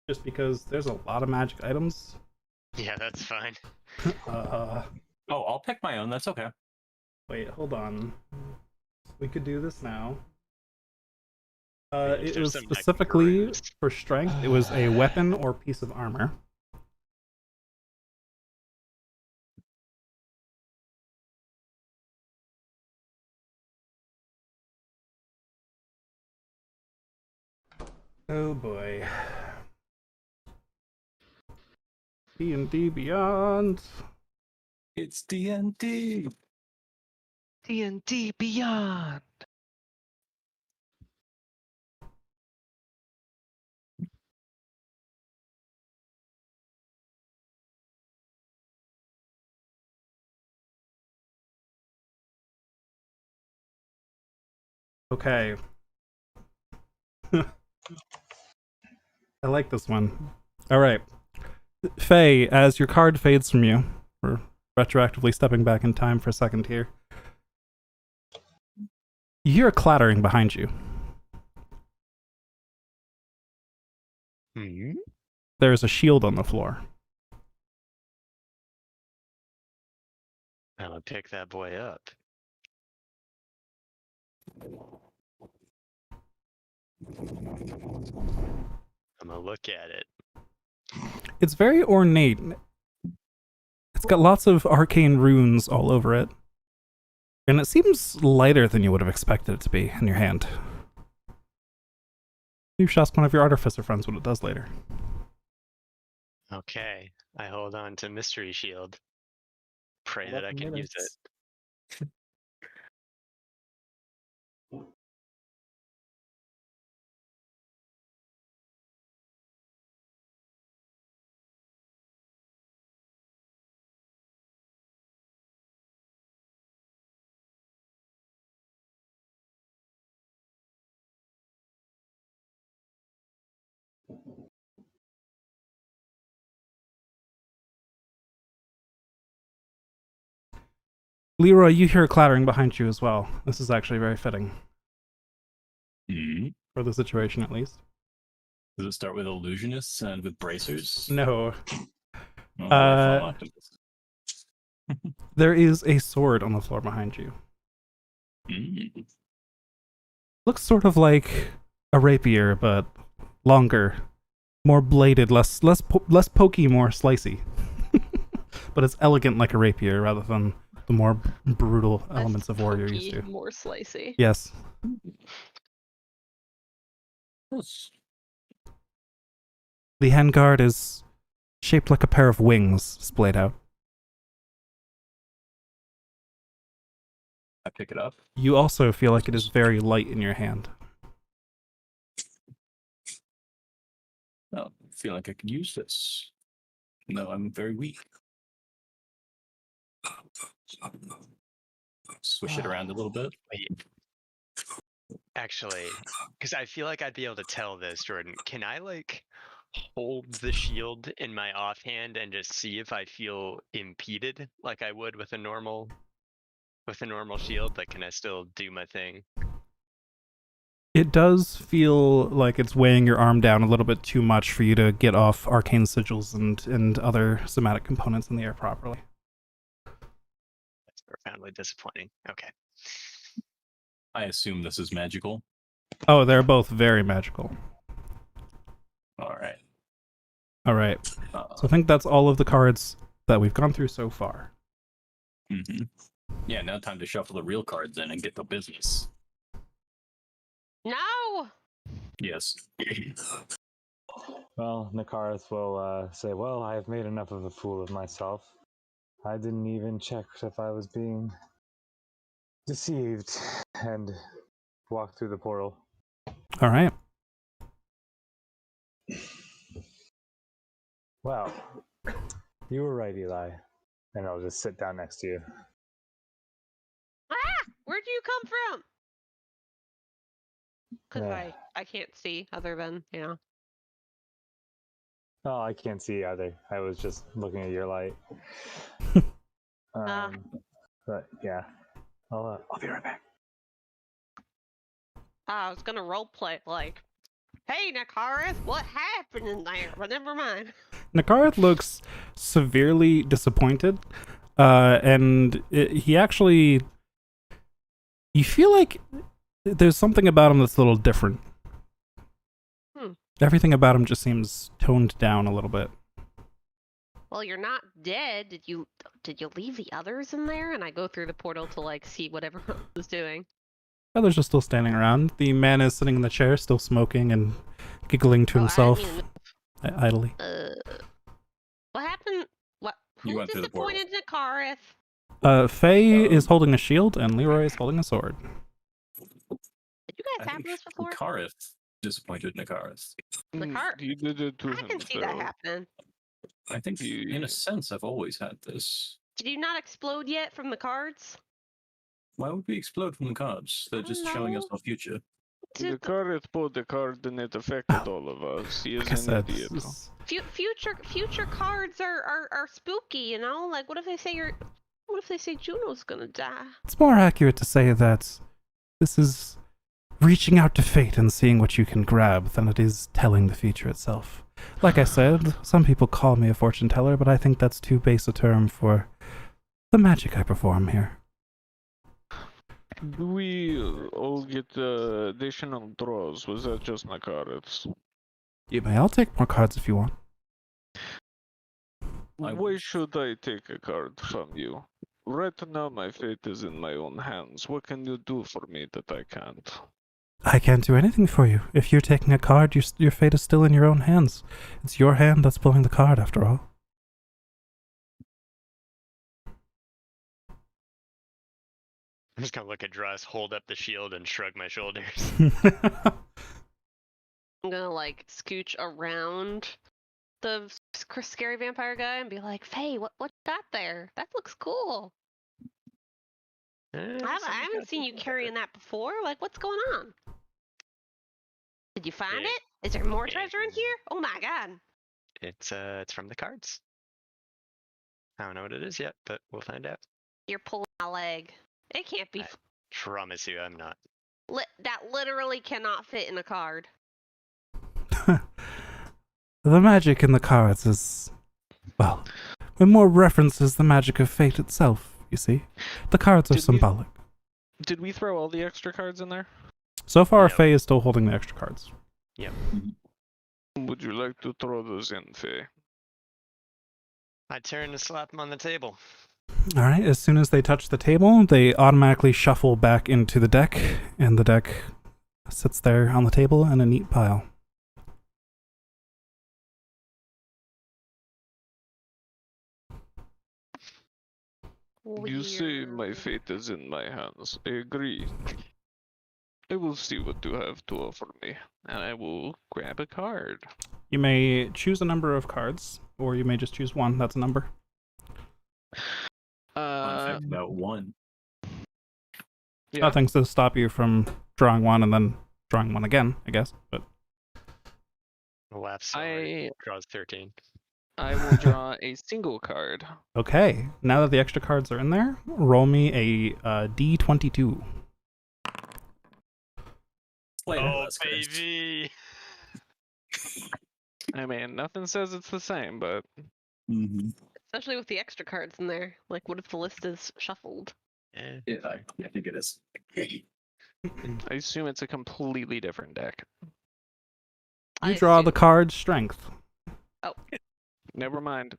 just because there's a lot of magic items. Yeah, that's fine. Oh, I'll pick my own. That's okay. Wait, hold on. We could do this now. If It there's was some, like, specifically runes. for strength. It was a weapon or piece of armor. Oh boy. D&D Beyond. It's D&D. D&D Beyond. Okay. I like this one. All right. Faye, as your card fades from you, we're retroactively stepping back in time for a second here. You hear a clattering behind you. Hmm? There is a shield on the floor. I'm gonna pick that boy up. I'm gonna look at it. It's very ornate. It's got lots of arcane runes all over it. And it seems lighter than you would have expected it to be in your hand. You should ask one of your artificer friends what it does later. Okay, I hold on to Mystery Shield. Pray that I 11 can use it. minutes. Leroy, you hear a clattering behind you as well. This is actually very fitting. For the situation, at least. Does it start with illusionists and with bracers? No. Oh, therefore optimists. There is a sword on the floor behind you. Looks sort of like a rapier, but longer, more bladed, less pokey, more slicey. But it's elegant like a rapier rather than the more brutal elements of war you're used to. More slicey. Yes. Yes. The handguard is shaped like a pair of wings splayed out. I pick it up. You also feel like it is very light in your hand. Oh, I feel like I could use this. No, I'm very weak. Swish it around a little bit. Wait. Actually, because I feel like I'd be able to tell this, Jordan. Can I like hold the shield in my offhand and just see if I feel impeded like I would with a normal shield? Like, can I still do my thing? It does feel like it's weighing your arm down a little bit too much for you to get off arcane sigils and other somatic components in the air properly. That's profoundly disappointing. Okay. I assume this is magical. Oh, they're both very magical. All right. All right. So I think that's all of the cards that we've gone through so far. Yeah, now time to shuffle the real cards in and get the business. No! Yes. Well, Nakaris will say, well, I have made enough of a fool of myself. I didn't even check if I was being deceived, and walk through the portal. All right. Well, you were right, Eli. And I'll just sit down next to you. Ah! Where'd you come from? Because Yeah. I can't see other than, you know. Oh, I can't see either. I was just looking at your light. But yeah, I'll be right back. I was gonna roleplay like, hey, Nakaris, what happened in there? But never mind. Nakarath looks severely disappointed, and he actually, you feel like there's something about him that's a little different. Everything about him just seems toned down a little bit. Well, you're not dead. Did you leave the others in there? And I go through the portal to like see what everyone was doing. Others are still standing around. The man is sitting in the chair, still smoking and giggling to himself idly. What happened? What? You Who went through the portal. disappointed Nakarith? Faye is holding a shield, and Leroy is holding a sword. Did you guys have this before? Karith disappointed Nakaris. You did it to I can see that himself. happening. I think, in a sense, I've always had this. Did you not explode yet from the cards? Why would we explode from the cards? They're just showing us our future. The card pulled the card and it affected all of us. He is Like I an said, idiot. Future cards are spooky, you know? Like what if they say Juno's gonna die? it's more accurate to say that this is reaching out to fate and seeing what you can grab than it is telling the future itself. Like I said, some people call me a fortune teller, but I think that's too base a term for the magic I perform here. Do we all get additional draws? Was that just my cards? You may. I'll take more cards if you want. Why should I take a card from you? Right now my fate is in my own hands. What can you do for me that I can't? I can't do anything for you. If you're taking a card, your fate is still in your own hands. It's your hand that's pulling the card, after all. I'm just gonna look at Druss, hold up the shield, and shrug my shoulders. I'm gonna like scooch around the scary vampire guy and be like, Faye, what you got there? That looks cool. I haven't seen you carrying that before. Like, what's going on? Did you find it? Is there more treasure in here? Oh my god. It's from the cards. I don't know what it is yet, but we'll find out. You're pulling my leg. It can't be. Promise you, I'm not. That literally cannot fit in a card. The magic in the cards is, well, it more references the magic of fate itself, you see. The cards are symbolic. Did we throw all the extra cards in there? So far, Faye is still holding the extra cards. Yep. Would you like to throw those in, Faye? I turn to slap them on the table. Alright, as soon as they touch the table, they automatically shuffle back into the deck, and the deck sits there on the table in a neat pile. You say my fate is in my hands. I agree. I will see what you have to offer me, and I will grab a card. You may choose a number of cards, or you may just choose one. That's a number. Fun fact about one. Yeah. Nothing's to stop you from drawing one and then drawing one again, I guess. But Left side draws 13. I will draw a single card. okay, now that the extra cards are in there, roll me a D22. Oh, baby! I mean, nothing says it's the same, but Especially with the extra cards in there. Like, what if the list is shuffled? Yeah, I think it is. I assume it's a completely different deck. You draw the card Strength. Oh. Never mind.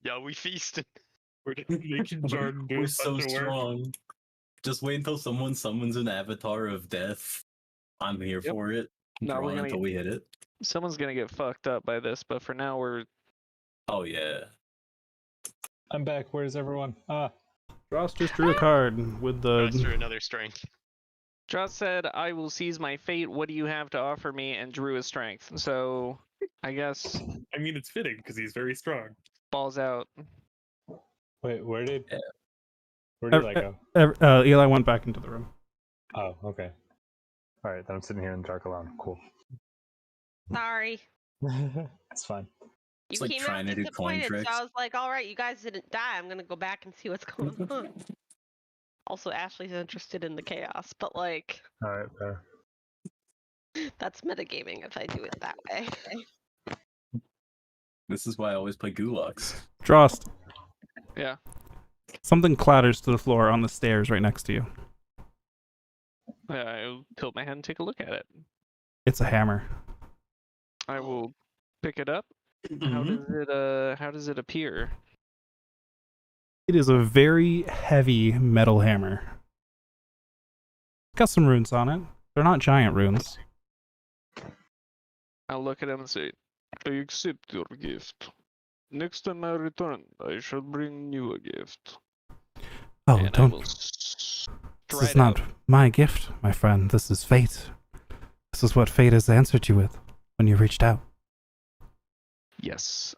Yeah, we feasted. We're making Jordan do We're so strong. Just wait until someone summons an avatar of death. I'm here Yep. for it. No, Draw we're gonna until we hit it. Someone's gonna get fucked up by this, but for now we're Oh yeah. I'm back. Where's everyone? Ah, Ross just drew a card with Goes the. through another strength. Josh said, "I will seize my fate. What do you have to offer me?" And drew his strength. So I guess I mean, it's fitting because he's very strong. balls out. wait, where did Ev- I go? Eli went back into the room. Oh, okay. All right, then I'm sitting here in the dark alone. Cool. Sorry. It's fine. It's You like came out trying to do coin disappointed, tricks. so I was like, all right, you guys didn't die. I'm gonna go back and see what's going on. Also, Ashley's interested in the chaos, but like, All right, fair. that's metagaming if I do it that way. This is why I always play Gulags. Drost, Yeah. something clatters to the floor on the stairs right next to you. I'll tilt my head and take a look at it. It's a hammer. I will pick it up. Mhm. How does it appear? It is a very heavy metal hammer. Got some runes on it. They're not giant runes. I'll look at him and say, "I accept your gift. Next time I return, I shall bring you a gift." Oh, and I don't. will This stride is not out. my gift, my friend. This is fate. This is what fate has answered you with when you reached out. Yes.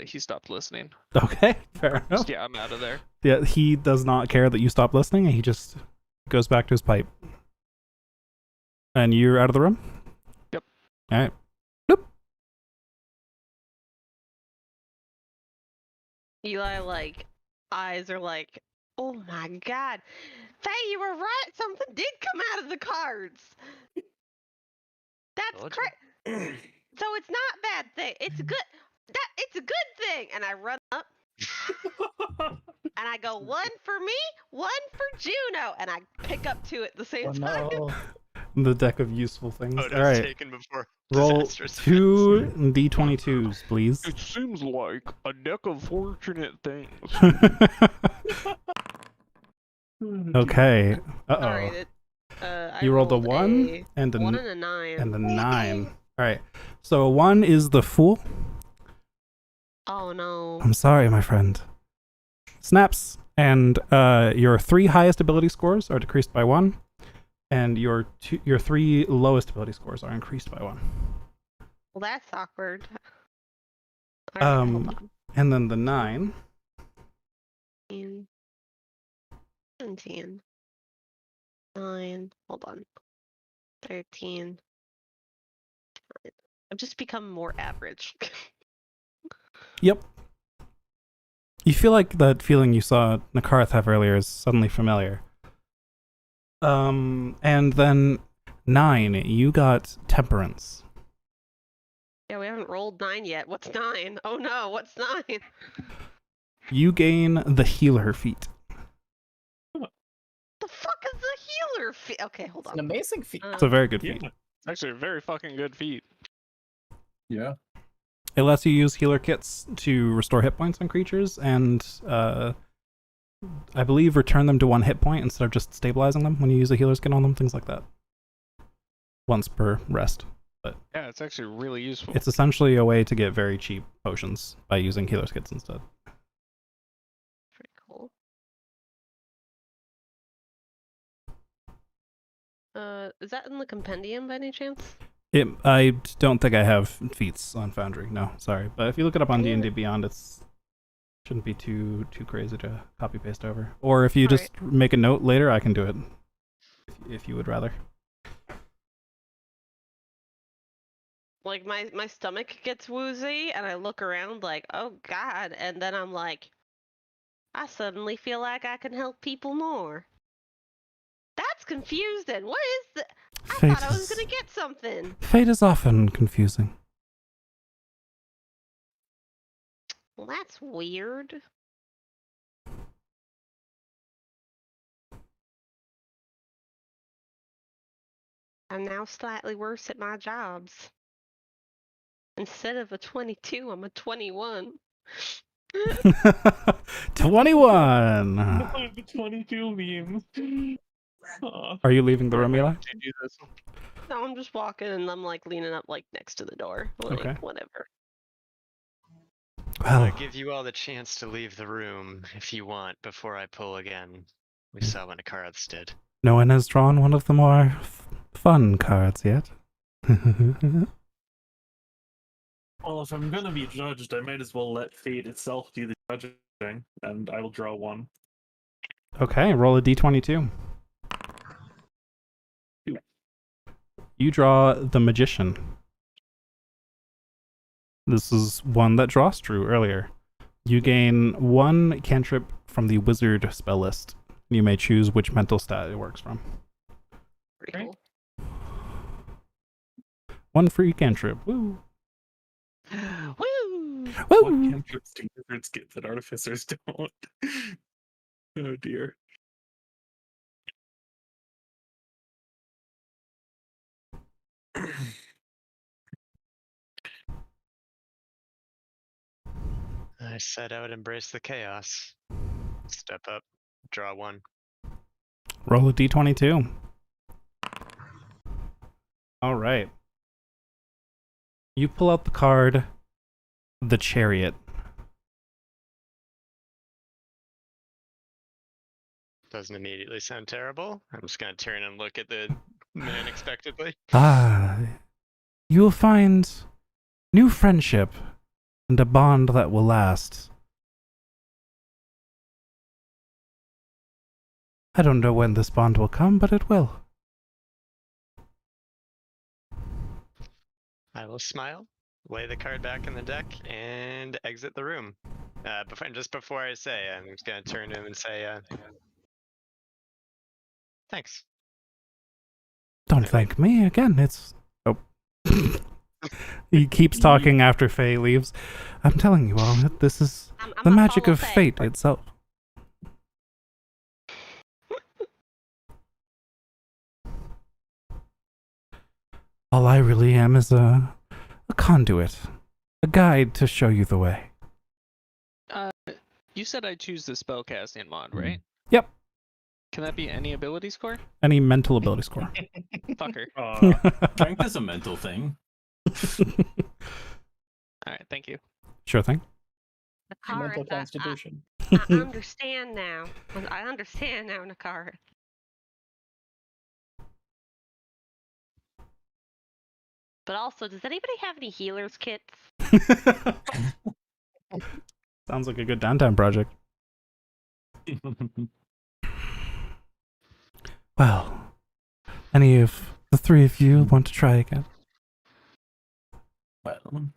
He stopped listening. Okay, fair enough. Yeah, I'm out of there. Yeah, he does not care that you stop listening, and he just goes back to his pipe. And you're out of the room? Yep. All right. Eli, like, eyes are like, oh my god. Faye, you were right. Something did come out of the cards. That's Told crazy. So it's not a bad thing. It's a good. It's a good thing. And I run up and I go, one for me, one for Juno, and I pick up two at the same Oh time. no. The deck of useful things. Photos All right. taken before Roll disastrous 2 d22s, please. It seems like a deck of fortunate things. Okay. Uh-oh. Sorry, I You rolled a rolled 1 and a 1 and a 9. and a 9. All right. So a 1 is the fool. Oh no. I'm sorry, my friend. Snaps, and your 3 highest ability scores are decreased by 1, and your 3 lowest ability scores are increased by 1. Well, that's awkward. All right, hold on. And then the 9. 15, 17, 9, hold on. 13. I've just become more average. Yep. You feel like that feeling you saw Nakarth have earlier is suddenly familiar. And then 9, you got Temperance. Yeah, we haven't rolled 9 yet. What's 9? Oh no, what's 9? You gain the healer feat. The fuck is the healer feat? Okay, hold It's an on. amazing feat. It's a very good feat. Yeah. Actually, a very fucking good feat. Yeah. It lets you use healer kits to restore hit points on creatures, and I believe return them to 1 hit point instead of just stabilizing them when you use a healer's kit on them, things like that. Once per rest. Yeah, it's actually really useful. It's essentially a way to get very cheap potions by using healer's kits instead. Pretty cool. Is that in the compendium by any chance? I don't think I have feats on Foundry. No, sorry. But if you look it up on D&D Beyond, it's shouldn't be too crazy to copy paste over. Or if you just make a note later, I can do it. If you would rather. Like my stomach gets woozy and I look around like, oh god, and then I'm like, I suddenly feel like I can help people more. That's confusing. What is the? I thought I was gonna get something. Fate is often confusing. Well, that's weird. I'm now slightly worse at my jobs. Instead of a 22, I'm a 21. 21. The 22 memes. Are you leaving the room, Eli? Did you do this? No, I'm just walking and I'm like leaning up like next to the door. Like, Okay. whatever. I'm Well, gonna give you all the chance to leave the room if you want before I pull again. We saw when the cards did. no one has drawn one of the more fun cards yet. Well, if I'm gonna be judged, I might as well let fate itself do the judging, and I will draw one. Okay, roll a d22. You draw the Magician. This is one that Dross drew earlier. You gain 1 cantrip from the Wizard spell list. You may choose which mental stat it works from. Pretty Right. cool. 1 free cantrip. Woo! Woo! What Woo! cantrips do wizards get that artificers don't? Oh dear. I set out, embrace the chaos. Step up, draw 1. Roll a d22. All right. You pull out the card, the Chariot. Doesn't immediately sound terrible. I'm just gonna turn and look at the man unexpectedly. Ah, you will find new friendship and a bond that will last. I don't know when this bond will come, but it will. I will smile, lay the card back in the deck, and exit the room. Just before I say, I'm just gonna turn to him and say, thanks. Don't thank me again. It's oh. He keeps talking after Faye leaves. I'm telling you all, this is I'm the a magic follow of Faye. fate itself. All I really am is a conduit, a guide to show you the way. You said I choose the spellcasting mod, right? Yep. Can that be any ability score? Any mental ability score. Fucker. Strength is a mental thing. Alright, thank you. Sure thing. Mental Nakaris, constitution. I understand now. I understand now, Nakaris. But also, does anybody have any healers kits? Sounds like a good downtime project. Well, any of the three of you want to try again? Well,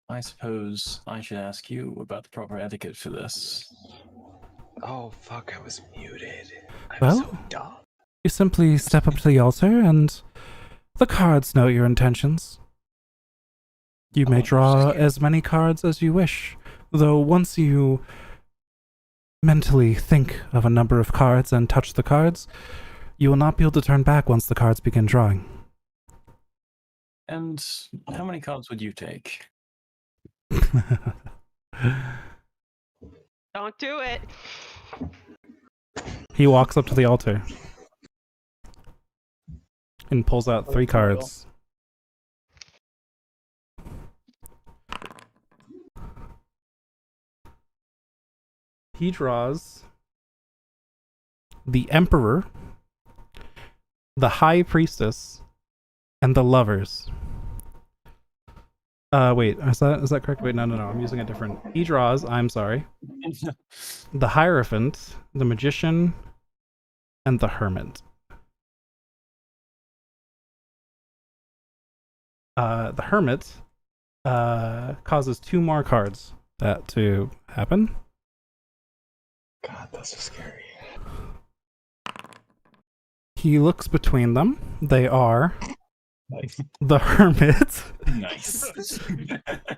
I suppose I should ask you about the proper etiquette for this. Oh fuck! I was muted. I'm Well? so dumb. You simply step up to the altar and the cards know your intentions. You may Oh, draw scared. as many cards as you wish, though once you mentally think of a number of cards and touch the cards, you will not be able to turn back once the cards begin drawing. And how many cards would you take? Don't do it. He walks up to the altar and pulls out 3 cards. He draws the Emperor, the High Priestess, and the Lovers. Wait, is that correct? Wait, no, I'm using a different. He draws, I'm sorry, the Hierophant, the Magician, and the Hermit. The Hermit causes 2 more cards that to happen. God, that's so scary. He looks between them. They are Nice. the Hermit Nice.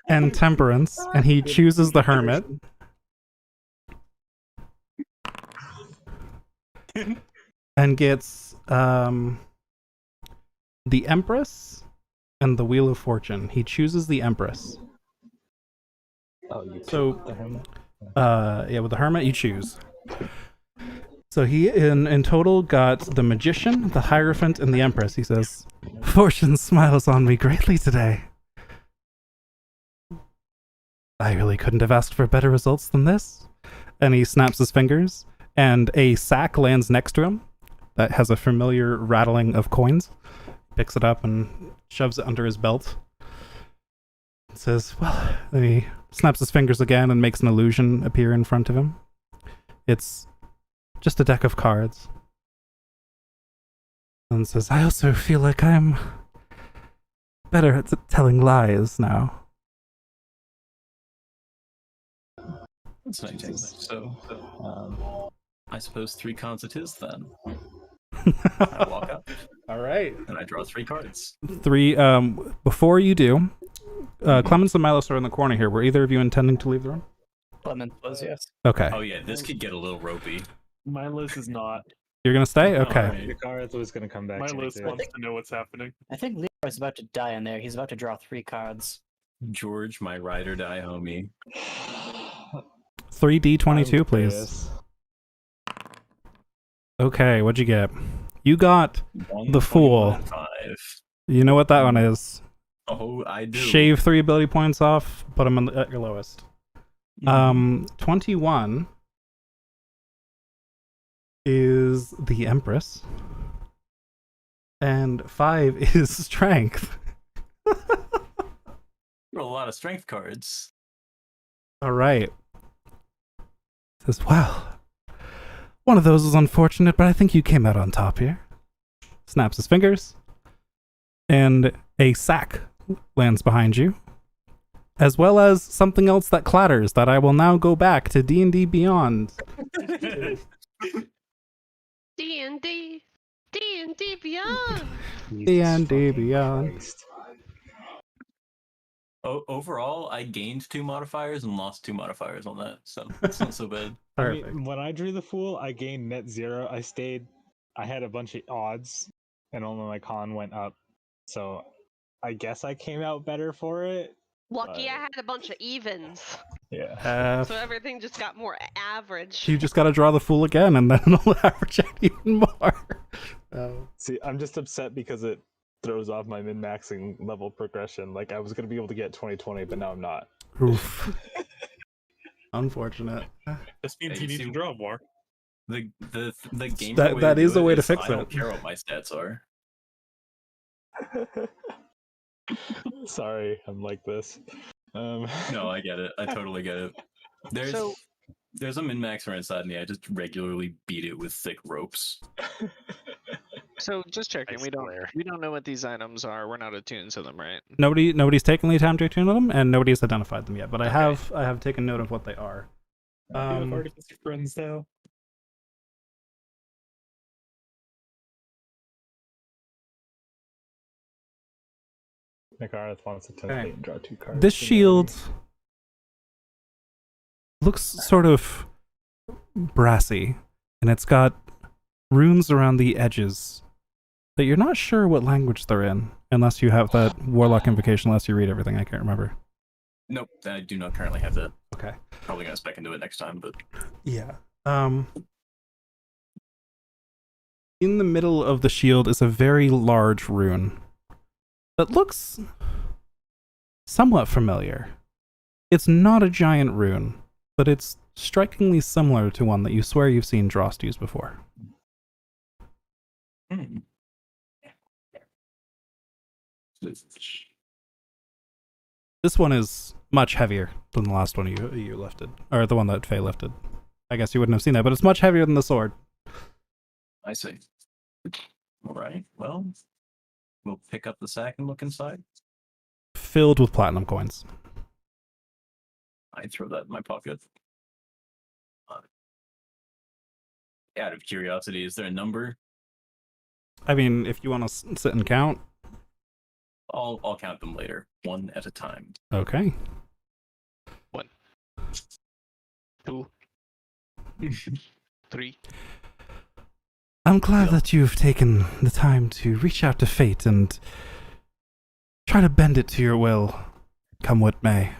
and Temperance, and he chooses the Hermit. And gets the Empress and the Wheel of Fortune. He chooses the Empress. Oh, you So- picked the hermit? Yeah, with the hermit, you choose. So he in total got the magician, the hierophant, and the empress. He says, "Fortune smiles on me greatly today. I really couldn't have asked for better results than this." And he snaps his fingers, and a sack lands next to him that has a familiar rattling of coins. Picks it up and shoves it under his belt. Says, well, then he snaps his fingers again and makes an illusion appear in front of him. It's just a deck of cards. And says, I also feel like I'm better at telling lies now. That's nice. So, I suppose 3 cards it is then. I walk up All right. and I draw 3 cards. 3, before you do, Clemens and Milos are in the corner here. Were either of you intending to leave the room? Clement was, yes. Okay. Oh yeah, this could get a little ropey. Milos is not. You're gonna stay? Okay. Alright. Gareth was going to come back to me, Milos too. wants to know what's happening. I think Leroy's about to die in there. He's about to draw 3 cards. George, my ride or die homie. 3D22, I'm please. curious. Okay, what'd you get? You got, 1, The Fool. 21, 5. you know what that one is. Oh, I do. Shave 3 ability points off, put them at your lowest. Mhm. 21 is the Empress. And 5 is Strength. Roll a lot of strength cards. All right. Says, well, one of those was unfortunate, but I think you came out on top here. Snaps his fingers. And a sack lands behind you. As well as something else that clatters that I will now go back to D&D Beyond. D&D. D&D Beyond. D&D Beyond. Christ. Overall, I gained 2 modifiers and lost 2 modifiers on that, so it's not so bad. I Perfect. mean, when I drew the Fool, I gained net 0. I had a bunch of odds, and only my con went up. So I guess I came out better for it. Lucky I had a bunch of evens. Yeah. So everything just got more average. You just got to draw the Fool again, and then it'll average out even more. See, I'm just upset because it throws off my min-maxing level progression. Like, I was going to be able to get 2020, but now I'm not. Oof. Unfortunate. This means Hey, you need see- to draw more. The game That is do a way it to fix I don't it. care what my stats are. Sorry, I'm like this. No, I get it. I totally get it. There's a min-maxer inside me. I just regularly beat it with thick ropes. So just checking, I we swear. don't know what these items are. We're not attuned to them, right? Nobody's taken the time to attune to them, and nobody's identified them yet. But I Okay. have taken note of what they are. You have Um, artificial friends now. Gareth wants to Okay. and draw 2 cards. This shield looks sort of brassy, and it's got runes around the edges that you're not sure what language they're in, unless you have that Warlock Invocation, unless you read everything. I can't remember. Nope, I do not currently have that. Okay. Probably gonna spec into it next time, but Yeah. In the middle of the shield is a very large rune that looks somewhat familiar. It's not a giant rune, but it's strikingly similar to one that you swear you've seen Drost use before. hmm. This one is much heavier than the last one you lifted, or the one that Faye lifted. I guess you wouldn't have seen that, but it's much heavier than the sword. I see. All right. Well, we'll pick up the sack and look inside. Filled with platinum coins. I throw that in my pocket. Out of curiosity, is there a number? I mean, if you want to sit and count. I'll count them later, one at a time. Okay. 2, 3. I'm glad Yeah. that you've taken the time to reach out to fate and try to bend it to your will, come what may.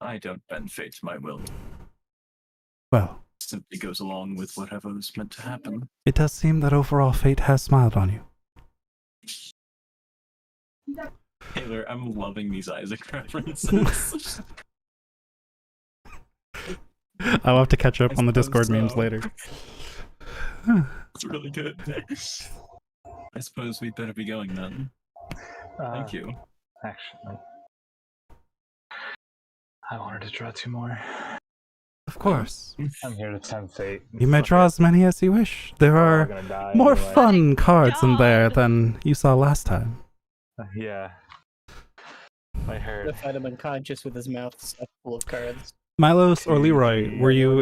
I don't bend fate to my will. Well, Simply goes along with whatever is meant to happen. it does seem that overall fate has smiled on you. Taylor, I'm loving these Isaac references. I'll have to catch up on the suppose Discord memes so. later. It's really good. I suppose we'd better be going then. Thank you. Actually, I wanted to draw 2 more. Of course. I'm here to tempt fate. You may draw as many as you wish. There We're all are gonna die more anyway. fun cards in there God. than you saw last time. Yeah. I To heard. find him unconscious with his mouth stuffed full of cards. Milos or Leroy, were you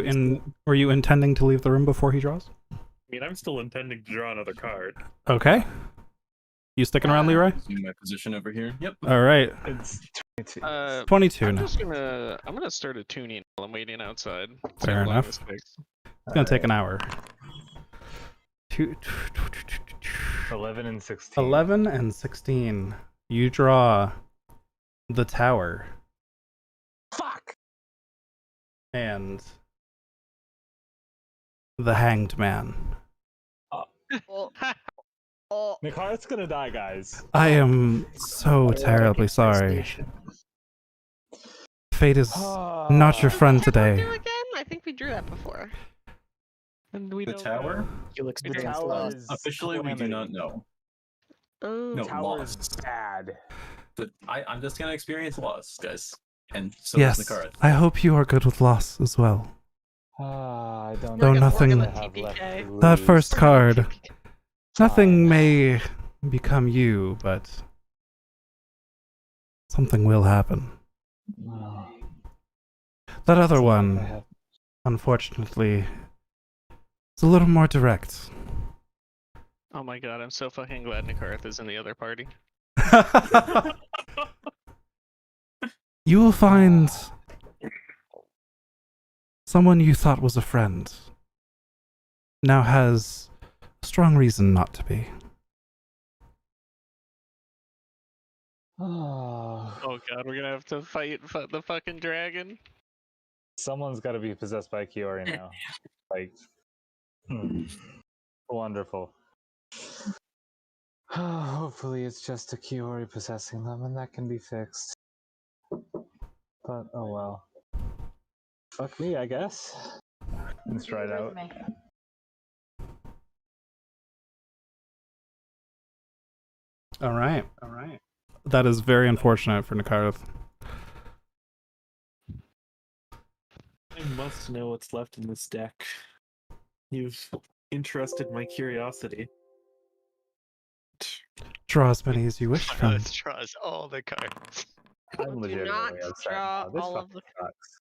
intending to leave the room before he draws? I mean, I'm still intending to draw another card. Okay. You sticking around, Leroy? Assume my position over here. Yep. All right. It's 22. 22 I'm now. just gonna start a tuning while I'm waiting outside. See Fair how long enough. this takes. It's gonna take an hour. 11 and 16. 11 and 16. You draw the tower Fuck! and the hanged man. Oh. Oh. Nikar's gonna die, guys. I am so terribly sorry. Fate is not your friend What did we today. do again? I think we drew that before. And we The don't tower? You The experience tower loss. is Officially, we do not calamity. know. Oh. No. Tower is lost. bad. But I'm just gonna experience loss, guys. And so Yes, is the card. I hope you are good with loss as well. I don't Though know nothing- what I have left TPK. to That lose. first card, nothing Fine. may become you, but something will happen. Oh, That other so I one, have- unfortunately, is a little more direct. Oh my god, I'm so fucking glad Nikarth is in the other party. You will find someone you thought was a friend now has a strong reason not to be. Oh, Oh god, we're gonna have to fight the fucking dragon. someone's got to be possessed by Kiori now. Like, wonderful. Hopefully, it's just a Kiori possessing them, and that can be fixed. But oh well. Fuck me, I guess. Let's try it out. All right. That is very unfortunate for Nikarth. I must know what's left in this deck. You've interested my curiosity. Draw as many as you wish, friend. Let's draws all the cards. I'm Do legitimately not upset draw now. This all of fucking the. sucks.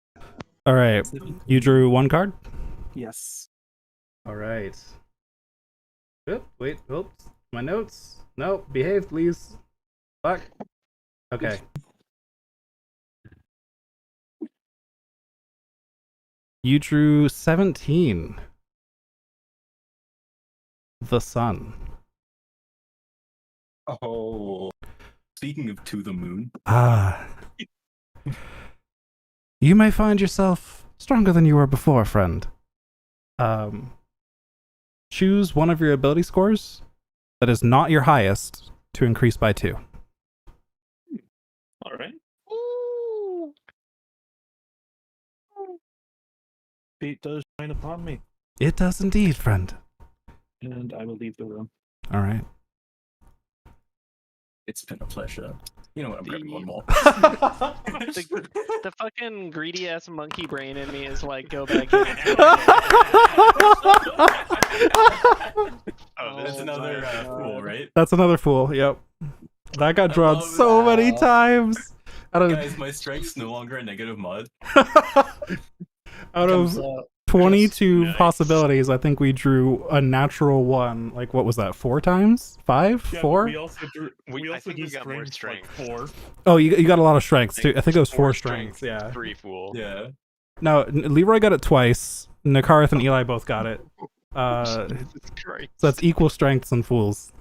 All right. You drew one card? Yes. All right. Oop, wait, oops. My notes. No, behave, please. Fuck. Okay. You drew 17. The sun. Oh. Speaking of to the moon. Ah. You may find yourself stronger than you were before, friend. Choose one of your ability scores that is not your highest to increase by 2. All right. Ooh. Fate does shine upon me, It does indeed, friend. and I will leave the room. All right. It's been a pleasure. You know what? I'm grabbing one more. The fucking greedy ass monkey brain in me is like, go back in. Oh, That's this another fool, right? That's another fool. Yep. That got drawn love so many that. times. Out of Guys, my strength's no longer a negative mod. out Comes of out. 22 Nice. possibilities, I think we drew a natural one. Like, what was that? 4 times? 5? Yeah, 4? We also drew. I also think we drew got more strength, strength. like 4. Oh, you got a lot of strengths too. I think it was 4 strengths. Yeah. 3 fool. Yeah. No, Leroy got it twice. Nikarth and Eli both got it. Jesus Christ. So that's equal strengths and fools.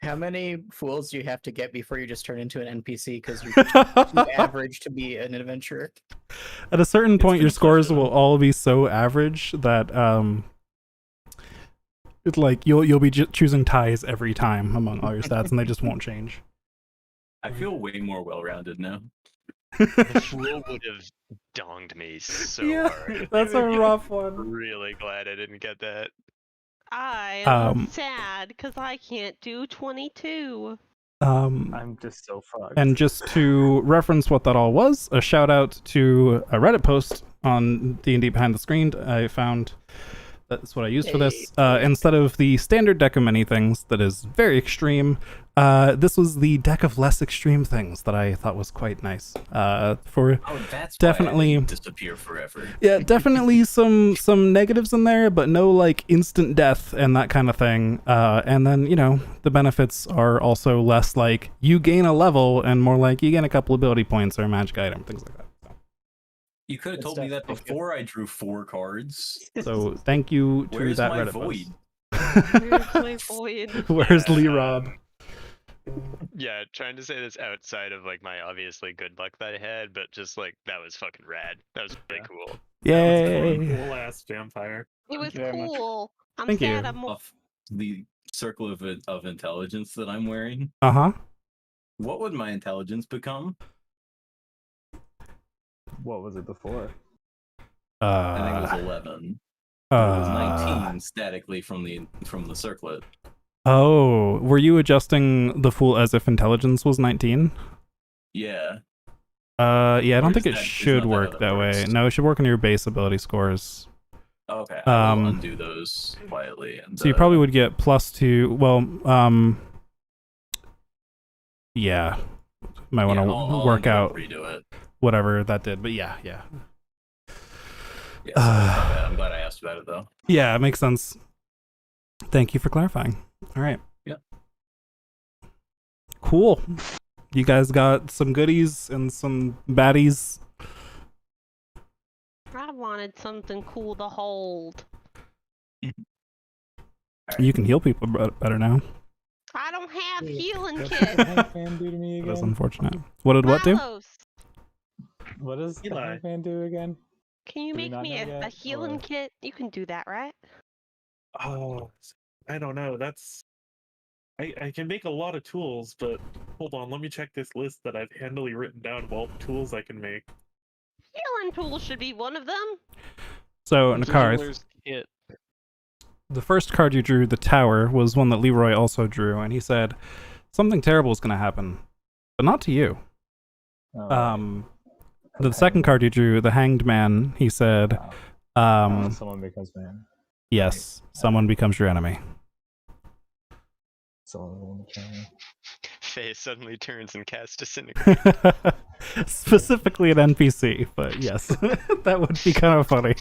How many fools do you have to get before you just turn into an NPC because you're too average to be an adventurer? At a certain point, been your a scores pleasure, will though. all be so average that it's like you'll be choosing ties every time among all your stats, and they just won't change. I feel way more well-rounded now. The fool would have donged me so Yeah, hard. that's a rough one. Really glad I didn't get that. I am Um, sad because I can't do 22. I'm just so fucked. And just to reference what that all was, a shout out to a Reddit post on D&D Behind the Screen. I found that's what I used for this. Instead of the standard deck of many things that is very extreme, this was the deck of less extreme things that I thought was quite nice. For Oh, that's definitely why I didn't disappear forever. yeah, definitely some negatives in there, but no like instant death and that kind of thing. And then the benefits are also less like you gain a level and more like you gain a couple ability points or a magic item, things like that. You could have That's told me that definitely good. before I drew 4 cards. So thank you to Where's that my Reddit void? Where's my void? post. Where's Lee Rob? Yeah, trying to say this outside of like my obviously good luck that I had, but just like that was fucking rad. That was really cool. Yay! Cool ass vampire. It was you very much. cool. I'm Thank sad you. I'm more. Off the circle of intelligence that I'm wearing, Uh-huh. what would my intelligence become? What was it before? I think it was 11. It was 19 statically from the circlet. Oh, were you adjusting the fool as if intelligence was 19? Yeah. Yeah, I don't Or think is it that- is should not that work how that that way. works? No, it should work on your base ability scores. Okay. I will Um, undo those quietly. And, So you probably would get +2. Well, yeah, might want to I'll work undo it, out redo it. whatever that did. But yeah. Yeah, so that's not bad. I'm glad I asked about it though. Yeah, it makes sense. Thank you for clarifying. All right. Yep. Cool. You guys got some goodies and some baddies. I wanted something cool to hold. You can heal people better now. I don't have healing What kit. did the Hangman do to me That is again? unfortunate. What did what do? Malos, What does the Eli. Hangman do again? can you Do we make not me know a yet, healing or- kit? You can do that, right? Oh, I don't know. I can make a lot of tools, but hold on, let me check this list that I've handily written down of all the tools I can make. Healing tools should be one of them. So, Nakarth, Healer's kit. the first card you drew, the Tower, was one that Leroy also drew, and he said something terrible is going to happen, but not to you. Oh, The second card you drew, the Hanged Man, he said, someone becomes man. yes, someone becomes your enemy. Someone will become man. Faye suddenly turns and casts Disintegrate. Specifically an NPC, but yes, that would be kind of funny.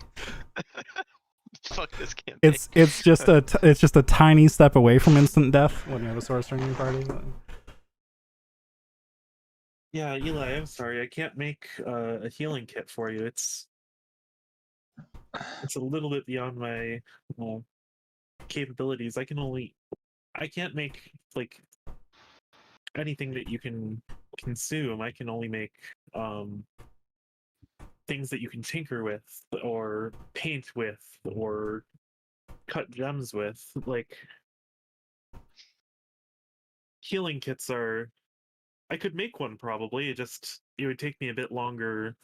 Fuck this campaign. It's just a tiny step away from instant death when you have a sorcerer in your party. Yeah, Eli, I'm sorry, I can't make a healing kit for you. It's a little bit beyond my capabilities. I can't make like anything that you can consume. I can only make things that you can tinker with or paint with or cut gems with. Like healing kits are, I could make one probably. It would take me a bit longer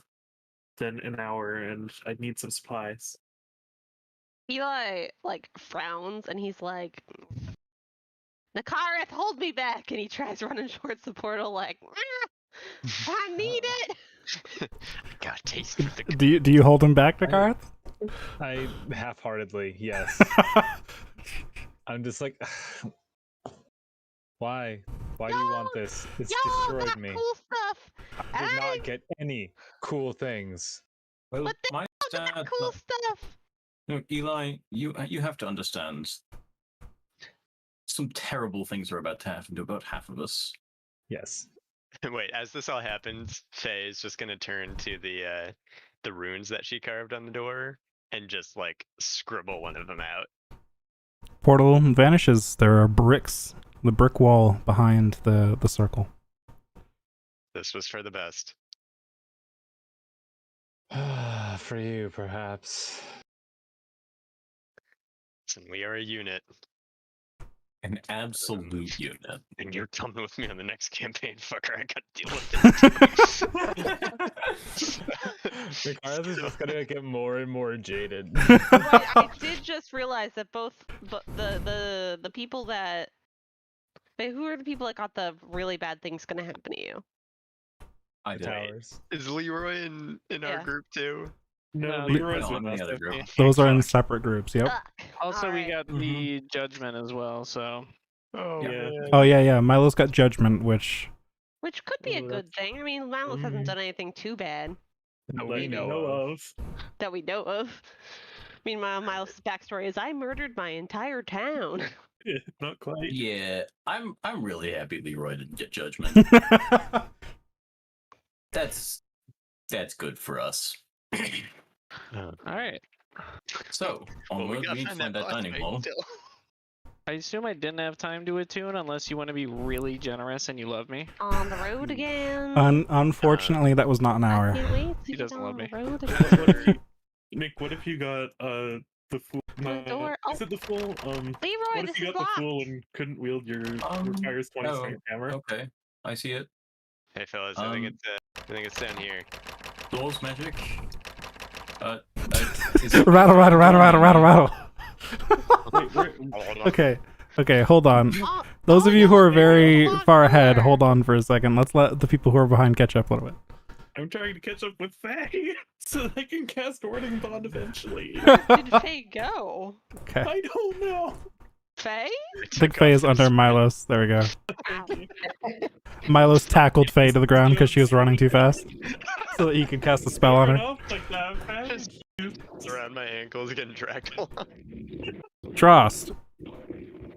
than an hour, and I'd need some supplies. Eli like frowns and he's like, Nakareth, hold me back, and he tries running towards the portal like, I need it. I got a taste for the Do you hold him back, Nakarth? I half-heartedly, yes. I'm just like, why? Why do you want this? It's Y'all destroyed got me. cool stuff. I did I not get any cool things. Well, But my got stats, cool stuff. no, Eli, you have to understand. Some terrible things are about to happen to about half of us. Yes. Wait, as this all happens, Faye is just gonna turn to the runes that she carved on the door and just like scribble one of them out. Portal vanishes. There are bricks the brick wall behind the circle. This was for the best. For you, perhaps. Listen, we are a unit, An absolute unit. and you're coming with me on the next campaign, fucker. I gotta deal with this. Ricardo is just gonna get more and more jaded. But I did just realize that both the people that who are the people that got the really bad things gonna happen to you? I did. Towers. Is Leroy in our Yeah. group too? No, No, Leroy's no, with I'm in us. the other group. Those are in separate groups. Yep. Fuck. Also, we Alright. got the judgment as well, so. Oh, Yeah. man. Oh yeah. Milo's got judgment, which Which could be a Oh, good thing. I mean, Milos hasn't done anything too bad That That we know of. that we know of. Meanwhile, Milos' backstory is I murdered my entire town. Not quite. Yeah, I'm really happy Leroy didn't get judgment. That's good for us. Oh, Alright. So, well, onward, gotta we need to find find that boss dining fight hall. still. I assume I didn't have time to attune unless you want to be really generous and you love me. On the road again. unfortunately, that was not an I hour. can't wait to He get doesn't love on the me. road What if again. Nick, what if you got the fool? The door- Is it the fool? Leroy, What this if you is got the fool locked. and couldn't wield your Um, Fire's 20 oh, strength hammer? Okay, I see it. Hey fellas, I think it's down here. Doors magic. Rattle. Wait, where, Okay, hold on. Oh, Those of you who are no, very hold on, far ahead, door. hold on for a second. Let's let the people who are behind catch up a little bit. I'm trying to catch up with Faye so that I can cast Warding Bond eventually. Where did Faye go? Okay. I don't know. Faye? I think Faye is under Milos. There we go. Ow. Milos tackled Faye to the ground because she was running too fast, so that he could cast a spell on Fair her. enough, like that, Faye. Just It's around my ankles, getting dragged along. Trost,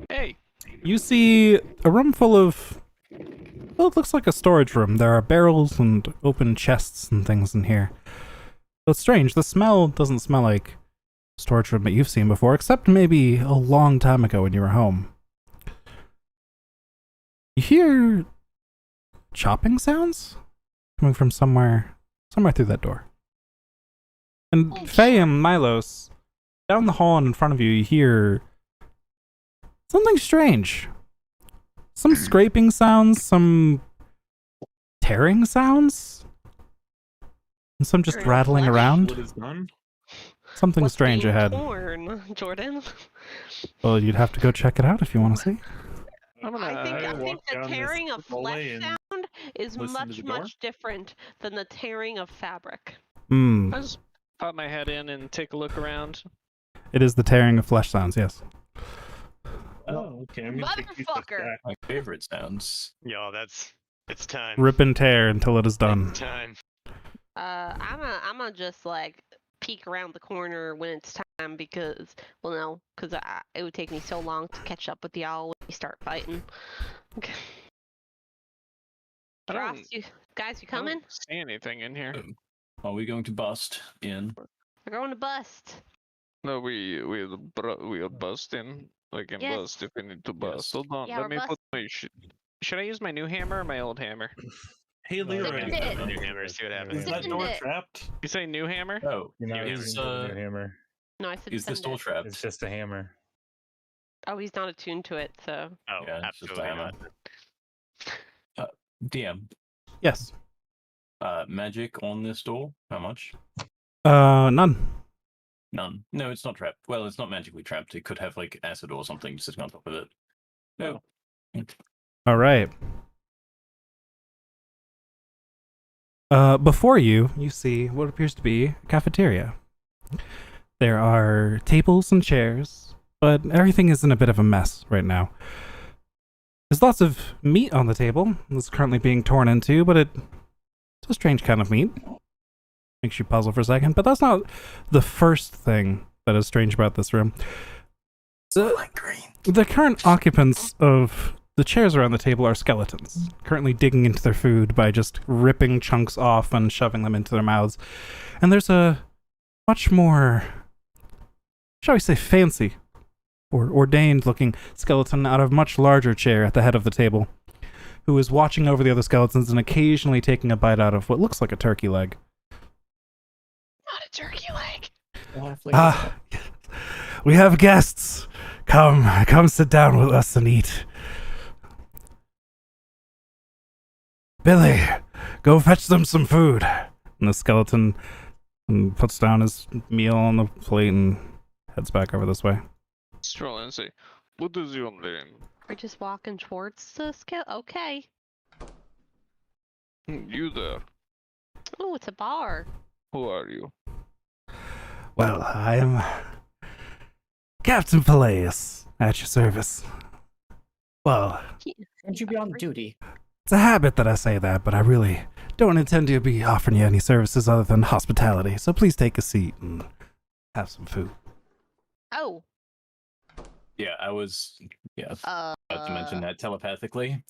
Hey, you see a room full of, well, it looks like a storage room. There are barrels and open chests and things in here. So it's strange. The smell doesn't smell like a storage room that you've seen before, except maybe a long time ago when you were home. You hear chopping sounds coming from somewhere through that door. And Oh, Faye and Milos, down the hall and in front of you, you hear something strange. Some scraping sounds, some tearing sounds, and some just Very rattling flesh. around. What is done? Something What's strange being ahead. torn, Jordan? Well, you'd have to go check it out if you want to see. I'm gonna. I think walk the down this tearing of hallway flesh and sound is listen to much, the door? much different than the tearing of fabric. Hmm. I'll just pop my head in and take a look around. It is the tearing of flesh sounds, yes. Oh, okay. I'm gonna take two steps Motherfucker. back. My favorite sounds. Y'all, it's time. Rip and tear until it is done. It's time. I'm gonna just like peek around the corner when it's time because, well, no, because it would take me so long to catch up with y'all when we start fighting. I don't, Ross, you guys, you I don't coming? see anything in here. Are we going to bust in? We're going to bust. No, we'll bust in. We can Yes. bust if we need to bust. Hold on, Yeah, let we're me put my. Should I use my new hammer or my old hammer? Hey, Leroy. Second it. The new hammer, see what happens. Is that Second door it. trapped? You say new hammer? Oh, You're not Is, attuned to the new hammer. No, I said is this send door it. trapped? It's just a hammer. Oh, he's not attuned to it, so. Oh, Yeah, it's just a absolutely hammer. not. DM. Yes. Magic on this door? How much? None. None. No, it's not trapped. Well, it's not magically trapped. It could have like acid or something sitting on top of it. No. All right. Before you see what appears to be a cafeteria. There are tables and chairs, but everything is in a bit of a mess right now. There's lots of meat on the table that's currently being torn into, but it's a strange kind of meat. Makes you puzzle for a second, but that's not the first thing that is strange about this room. The current occupants of the chairs around the table are skeletons, currently digging into their food by just ripping chunks off and shoving them into their mouths. And there's a much more, shall we say, fancy or ordained-looking skeleton out of a much larger chair at the head of the table, who is watching over the other skeletons and occasionally taking a bite out of what looks like a turkey leg. Not a turkey leg. Ah, we have guests. Come sit down with us and eat. Billy, go fetch them some food. And the skeleton puts down his meal on the plate and heads back over this way. Stroll and say, what is your name? We're just walking towards the scale. Okay. You there. Oh, it's a bar. Who are you? Well, I am Captain Peleus, at your service. Well, Shouldn't you be on duty? it's a habit that I say that, but I really don't intend to be offering you any services other than hospitality, so please take a seat and have some food. Oh. Yeah, I was about to mention that telepathically.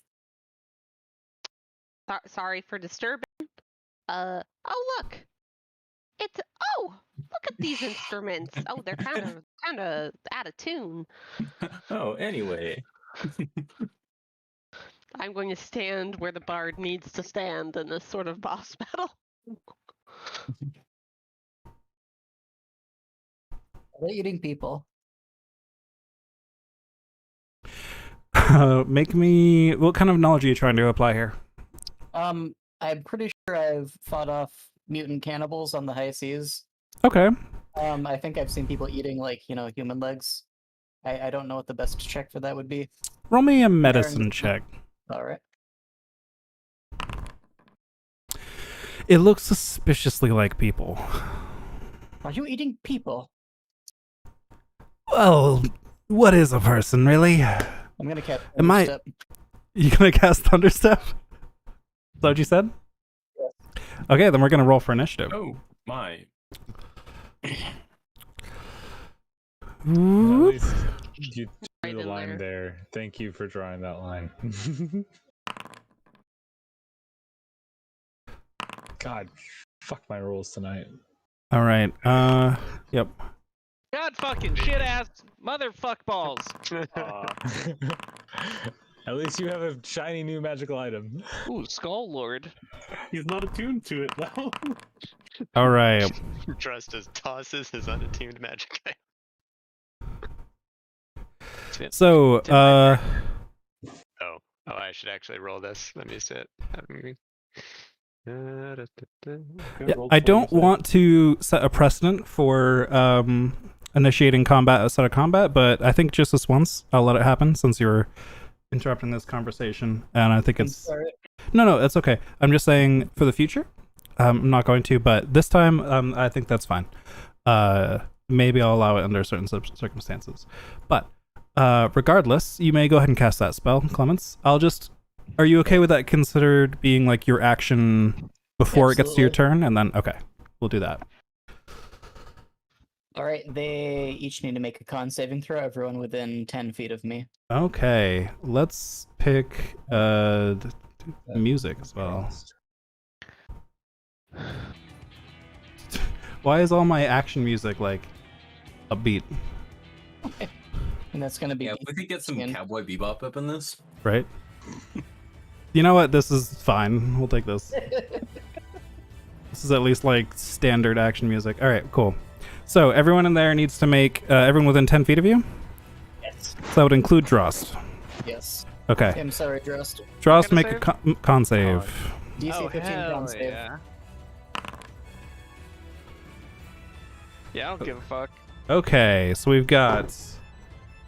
Sorry for disturbing. Oh look. Look at these instruments. Oh, they're kind of out of tune. Oh, anyway. I'm going to stand where the bard needs to stand in this sort of boss battle. Are they eating people? Make me... What kind of knowledge are you trying to apply here? I'm pretty sure I've fought off mutant cannibals on the high seas. Okay. I think I've seen people eating, like, human legs. I don't know what the best check for that would be. Roll me a medicine check. Alright. It looks suspiciously like people. Are you eating people? Well, what is a person, really? I'm gonna catch Am I... step. You gonna cast Thunderstep? Is that what you said? Yes. Okay, then we're gonna roll for initiative. Oh, my. At Whoop. least you Right drew the in line there. Thank you for drawing that line. God, fuck my rolls tonight. All right. Yep. God fucking shit ass motherfuck balls. At least you have a shiny new magical item. Ooh, Skull Lord. He's not attuned to it though. All right. Trust just tosses his unattuned magic item. So, Oh, I should actually roll this. Let me sit. yeah, I don't want to set a precedent for initiating combat outside of combat, but I think just this once I'll let it happen since you're interrupting this conversation, and I think it's no, it's okay. I'm just saying for the future. I'm not going to, but this time I think that's fine. Maybe I'll allow it under certain circumstances, but regardless, you may go ahead and cast that spell, Clemens. Are you okay with that considered being like your action before it gets to your turn? And then, okay, we'll do that. Alright, they each need to make a con saving throw, everyone within 10 feet of me. Okay, let's pick music as well. Why is all my action music like upbeat? And that's gonna be... Yeah, we could get some Cowboy Bebop up in this. Right? You know what? This is fine. We'll take this. This is at least like standard action music. All right, cool. So everyone in there needs to make everyone within 10 feet of you? Yes. So that would include Drost. Yes. Okay. I'm sorry, Drost. Drost, Gonna make a con save. DC Oh, 15 hell con save. yeah. Yeah, I don't give a fuck. Okay, so we've got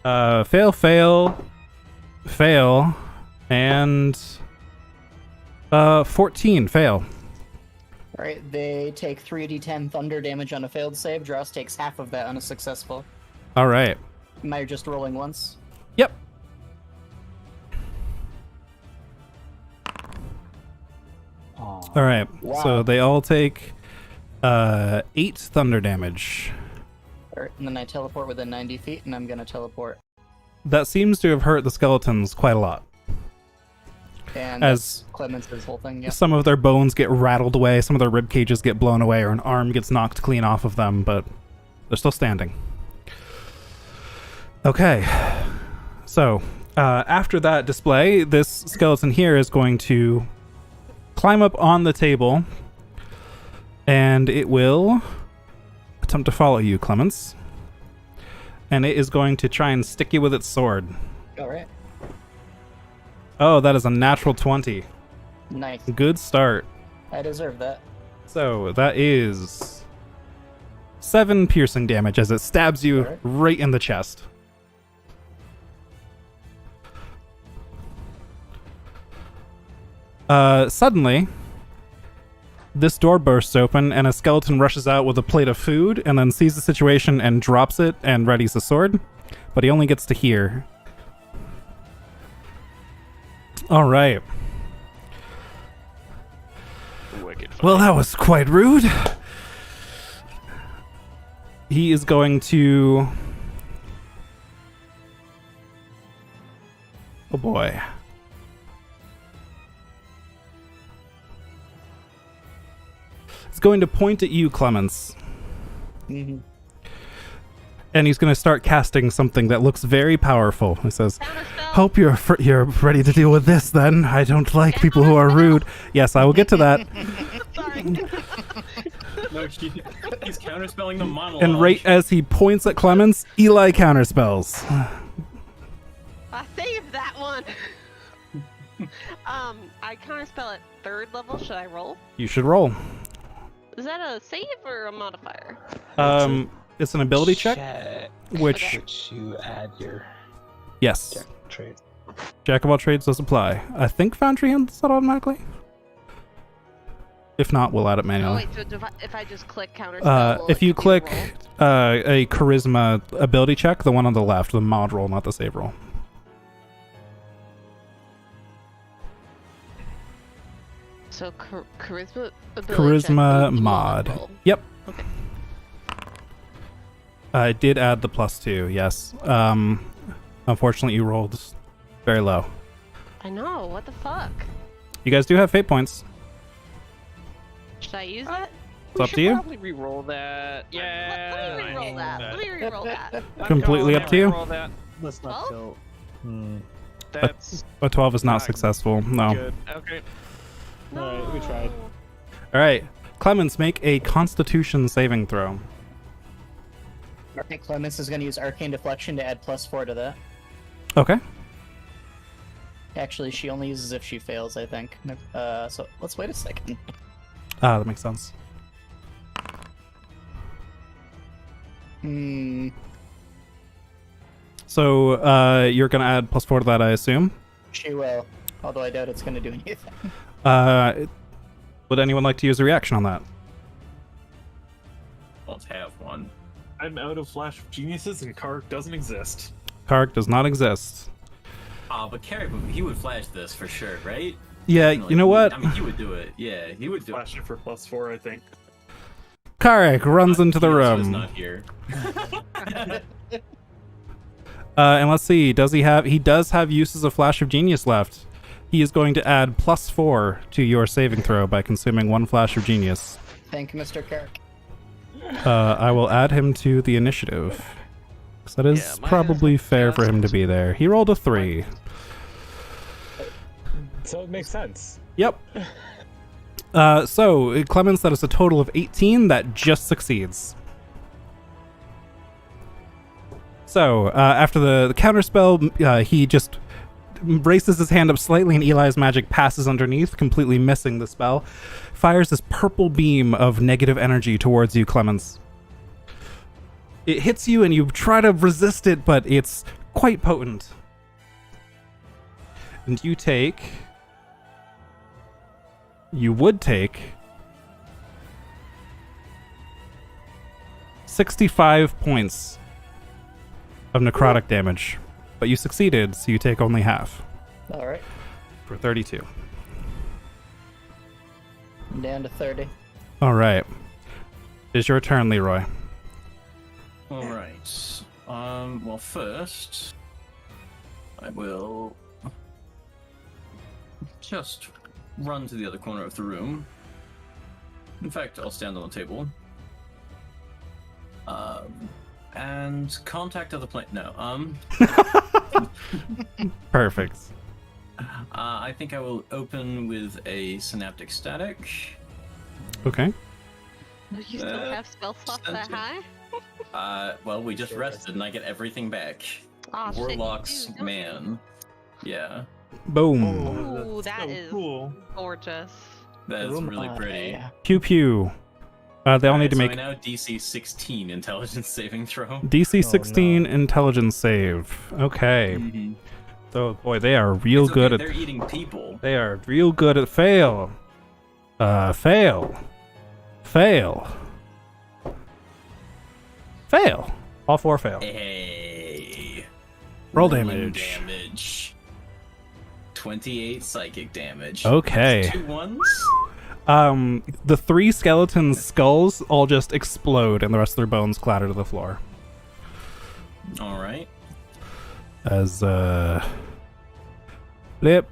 fail, fail, fail, and 14 fail. Alright, they take 3d10 thunder damage on a failed save. Drost takes half of that on a successful. All right. Am I just rolling once? Yep. All right. Wow. So they all take 8 thunder damage. Alright, and then I teleport within 90 feet, and I'm gonna teleport. That seems to have hurt the skeletons quite a lot. And As- that's Clemens' whole thing, yeah. Some of their bones get rattled away, some of their rib cages get blown away, or an arm gets knocked clean off of them, but they're still standing. Okay. So, after that display, this skeleton here is going to climb up on the table, and it will attempt to follow you, Clemens. And it is going to try and stick you with its sword. All right. Oh, that is a natural 20. Nice. Good start. I deserve that. So, that is 7 piercing damage as it stabs you right in the chest. Suddenly, this door bursts open and a skeleton rushes out with a plate of food and then sees the situation and drops it and readies the sword, but he only gets to here. All right. Well, that was quite rude. He is going to... Oh boy. He's going to point at you, Clemens. Mm-hmm. And he's going to start casting something that looks very powerful. He says, Counterspell. "Hope you're ready to deal with this then. I don't like people who are rude." Yes, I will get to that. Sorry. No, he's counterspelling the monologue. And right as he points at Clemens, Eli counterspells. I saved that one. I counterspell at 3rd level. Should I roll? You should roll. Is that a save or a modifier? It's an ability check, which you add your yes, trade. Jack of all trades does apply. I think Foundry handles that automatically. If not, we'll add it Oh manually. wait, so if I just click counterspell, will If it you give me a click a charisma ability check, the one on the left, the mod roll, not the save roll. roll? So charisma ability Charisma check, mod. roll. Yep. Okay. I did add the +2, yes. Unfortunately, you rolled very low. I know. What the fuck? You guys do have fate points. Should I use it? It's up to you. Probably re-roll that. Yeah. Let me re-roll that. Let me re-roll that. I'm Completely calling up it, to you. re-roll that. Let's not 12? kill. That's A 12 is not Not successful. No. good. Okay. Alright, we tried. All right. Clemens, make a Constitution saving throw. Alright, Clemens is going to use Arcane Deflection to add +4 to that. Okay. Actually, she only uses if she fails, I think. So let's wait a second. That makes sense. Hmm. So you're gonna add +4 to that, I assume. She will. Although I doubt it's going to do anything. Would anyone like to use a reaction on that? Let's have one. I'm out of Flash of Geniuses and Kark doesn't exist. Kark does not exist. But Carrick, he would flash this for sure, right? Yeah, Definitely. you know what? I mean, he would do it. Yeah, he would do it. Flash it for +4, I think. Kark runs into the He also is room. not here. And let's see, does he have... He does have uses of Flash of Genius left. He is going to add +4 to your saving throw by consuming 1 Flash of Genius. Thank you, Mr. Kirk. I will add him to the initiative. 'Cause that is Yeah, mine probably is fair for him to be there. He rolled a 3. So it makes sense. Yep. So, Clemens, that is a total of 18. That just succeeds. So, after the counterspell, he just races his hand up slightly and Eli's magic passes underneath, completely missing the spell. Fires this purple beam of negative energy towards you, Clemens. It hits you and you try to resist it, but it's quite potent. And you take... You would take 65 points of necrotic damage, but you succeeded, so you take only half Alright. for 32. I'm down to 30. All right, it's your turn, Leroy. Alright. Well, first, I will just run to the other corner of the room. In fact, I'll stand on the table. And contact of the plane. No. Perfect. I think I will open with a synaptic static. Okay. You still have spell slots that high? Well, we just rested and I get everything back. Aw, shit, you Warlock's do, don't you? man. Yeah, Boom. Ooh, that's that so is cool. gorgeous. that's Oh really my. pretty. Pew pew. They all need to So make I now DC 16 intelligence saving throw. DC Oh, 16 no. intelligence save. Okay. Mhm. So boy, they are real It's good okay, at. they're eating people. They are real good at fail. Fail. Fail. Fail. All 4 fail. Hey. Roll Rolling damage. 28 psychic damage. Okay. That's 2 ones. The 3 skeletons' skulls all just explode, and the rest of their bones clatter to the floor. All right. As Lip.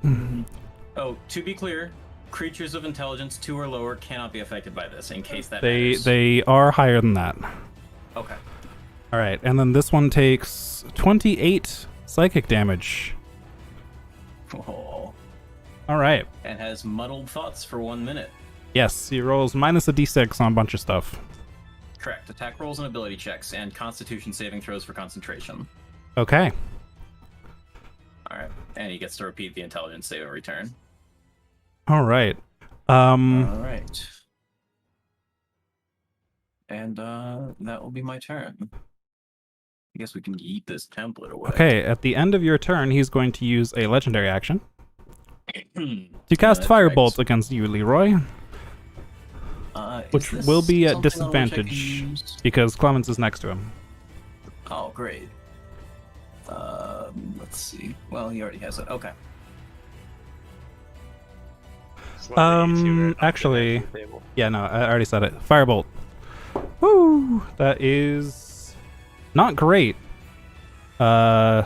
Oh, to be clear, creatures of intelligence 2 or lower cannot be affected by this. In case that They matters. they are higher than that. Okay. All right, and then this one takes 28 psychic damage. Oh. All right. And has muddled thoughts for 1 minute. Yes, he rolls minus a d6 on a bunch of stuff. Correct. Attack rolls and ability checks, and Constitution saving throws for concentration. Okay. All right. And he gets to repeat the intelligence save every turn. All right. All right. And that will be my turn. I guess we can eat this template away. Okay, at the end of your turn, he's going to use a legendary action to cast That's Firebolt right. against you, Leroy, which Is will this be at something on which I can disadvantage use? because Clemens is next to him. Oh, great. Let's see. Well, he already has it. Okay. Actually, yeah, no, I already said it. Firebolt. Woo! That is not great. Oh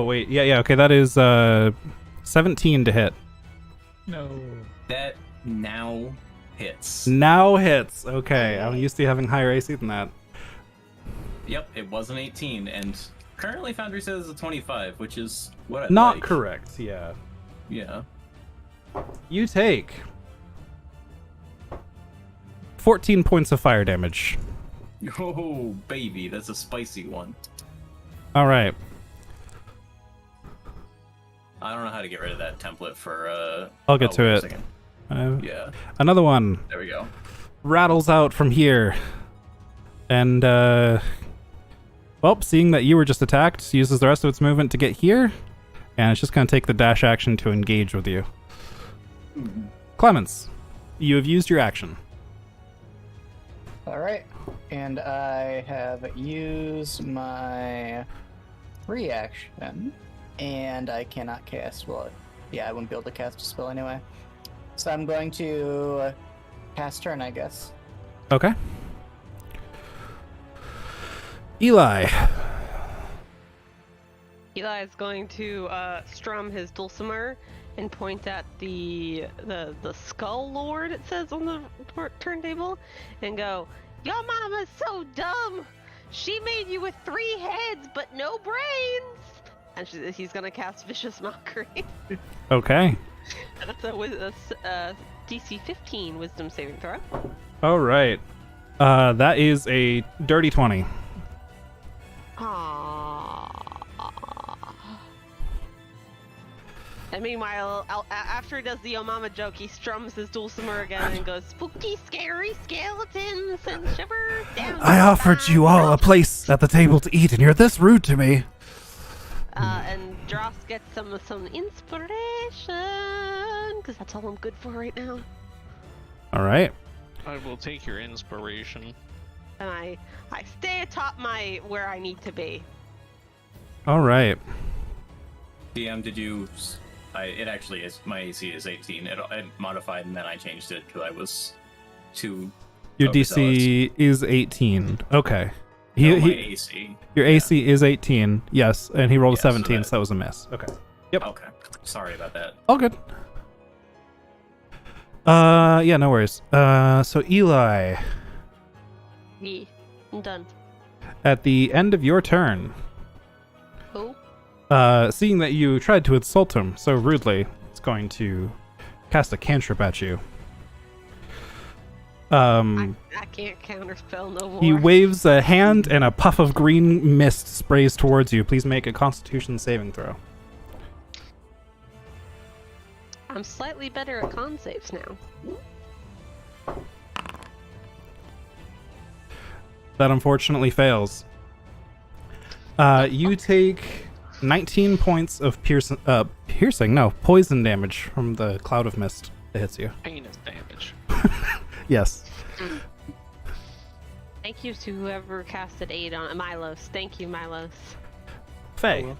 wait, yeah, okay, that is 17 to hit. No. That now hits. Now hits. Okay, I'm used to having higher AC than that. Yep, it was an 18, and currently Foundry says it's a 25, which is what I'd Not like. correct, yeah. Yeah. You take 14 points of fire damage. Oh, baby, that's a spicy one. All right. I don't know how to get rid of that template for, I'll get to wait a it. second. Yeah, Another one there we go. rattles out from here. And, well, seeing that you were just attacked, uses the rest of its movement to get here. And it's just going to take the dash action to engage with you. Clemens, you have used your action. All right, and I have used my reaction, and I cannot cast. Well, yeah, I wouldn't be able to cast a spell anyway. So I'm going to pass turn, I guess. Okay. Eli. Eli is going to strum his dulcimer and point at the skull lord, it says on the turntable, and go, "Your mama's so dumb. She made you with 3 heads but no brains." And he's gonna cast Vicious Mockery. Okay. That's a DC 15 Wisdom saving throw. All right. That is a dirty 20. Aww. And meanwhile, after he does the Omama joke, he strums his dulcimer again and goes, "Spooky, scary skeletons and shivers down." I offered you all a place at the table to eat, and you're this rude to me. And Dross gets some inspiration, because that's all I'm good for right now. All right. I will take your inspiration. And I stay atop where I need to be. All right. DM, did you? It actually is. My AC is 18. It modified, and then I changed it because I was too. Your overzealous. DC is 18. Okay. No, my AC. Your AC is 18. Yes, and he rolled a Yeah, so 17, that- so that was a miss. Okay. Yep. Okay. Sorry about that. All good. Yeah, no worries. So Eli, Yeah, I'm done. At the end of your turn, Who? seeing that you tried to insult him so rudely, it's going to cast a cantrip at you. I can't counterspell no more. He waves a hand and a puff of green mist sprays towards you. Please make a Constitution saving throw. I'm slightly better at con saves now. That unfortunately fails. You take 19 points of poison damage from the cloud of mist that hits you. Penis damage. Yes. Thank you to whoever casted aid on Milos. Thank you, Milos. Faye.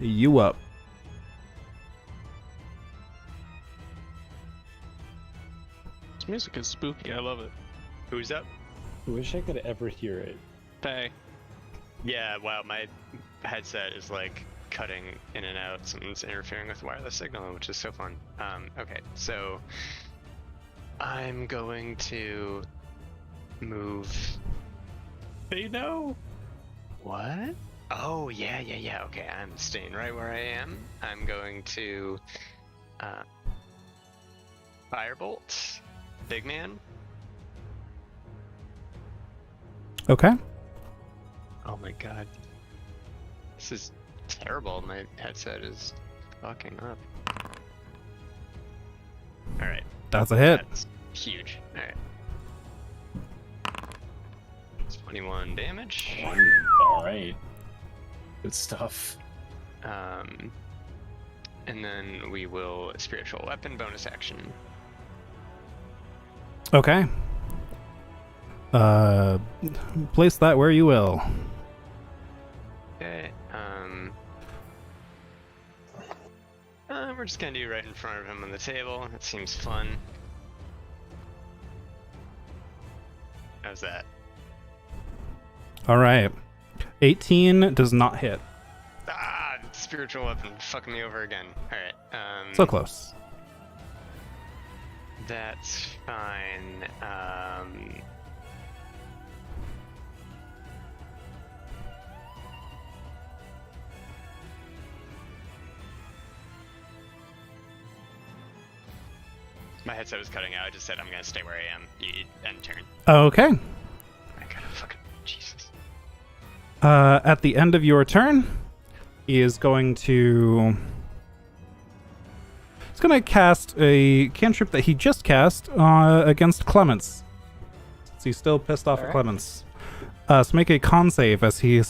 You up. This music is spooky. I love it. Who's up? I wish I could ever hear it. Faye. Yeah, wow, my headset is like cutting in and out. Something's interfering with wireless signal, which is so fun. Okay, so I'm going to move. They know. What? Oh, yeah. Okay, I'm staying right where I am. I'm going to Firebolt, big man. Okay. Oh my god. This is terrible. My headset is fucking up. Alright. That's a hit. That's huge. Alright. 21 damage. Alright. Good stuff. And then we will spiritual weapon bonus action. Okay. Place that where you will. Okay. We're just gonna do right in front of him on the table. That seems fun. How's that? All right. 18 does not hit. Ah, spiritual weapon fucking me over again. All right. So close. That's fine. My headset was cutting out. I just said I'm gonna stay where I am. You end turn. Okay. I gotta fucking Jesus. At the end of your turn, he is going to. He's going to cast a cantrip that he just cast against Clements. So he's still pissed off at Clements. So make a con save as he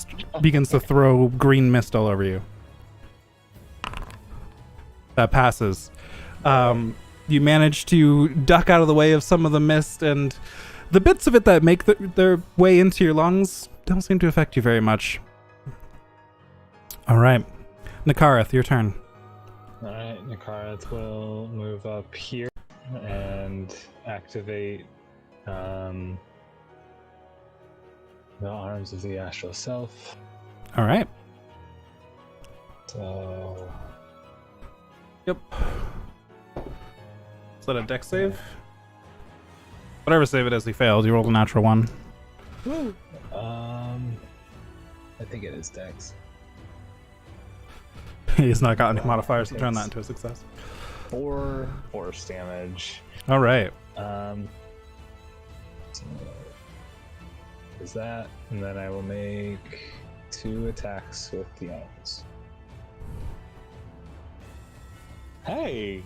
begins to throw green mist all over you. That passes. You manage to duck out of the way of some of the mist, and the bits of it that make their way into your lungs don't seem to affect you very much. All right. Nakareth, your turn. Alright, Nakareth will move up here and activate the arms of the astral self. All right. So... Yep. Is that a dex save? Whatever save it is, he failed. You rolled a natural one. I think it is dex. He's not got any modifiers to turn that into a success. 4 force damage. All right. So is that, and then I will make 2 attacks with the arms. Hey,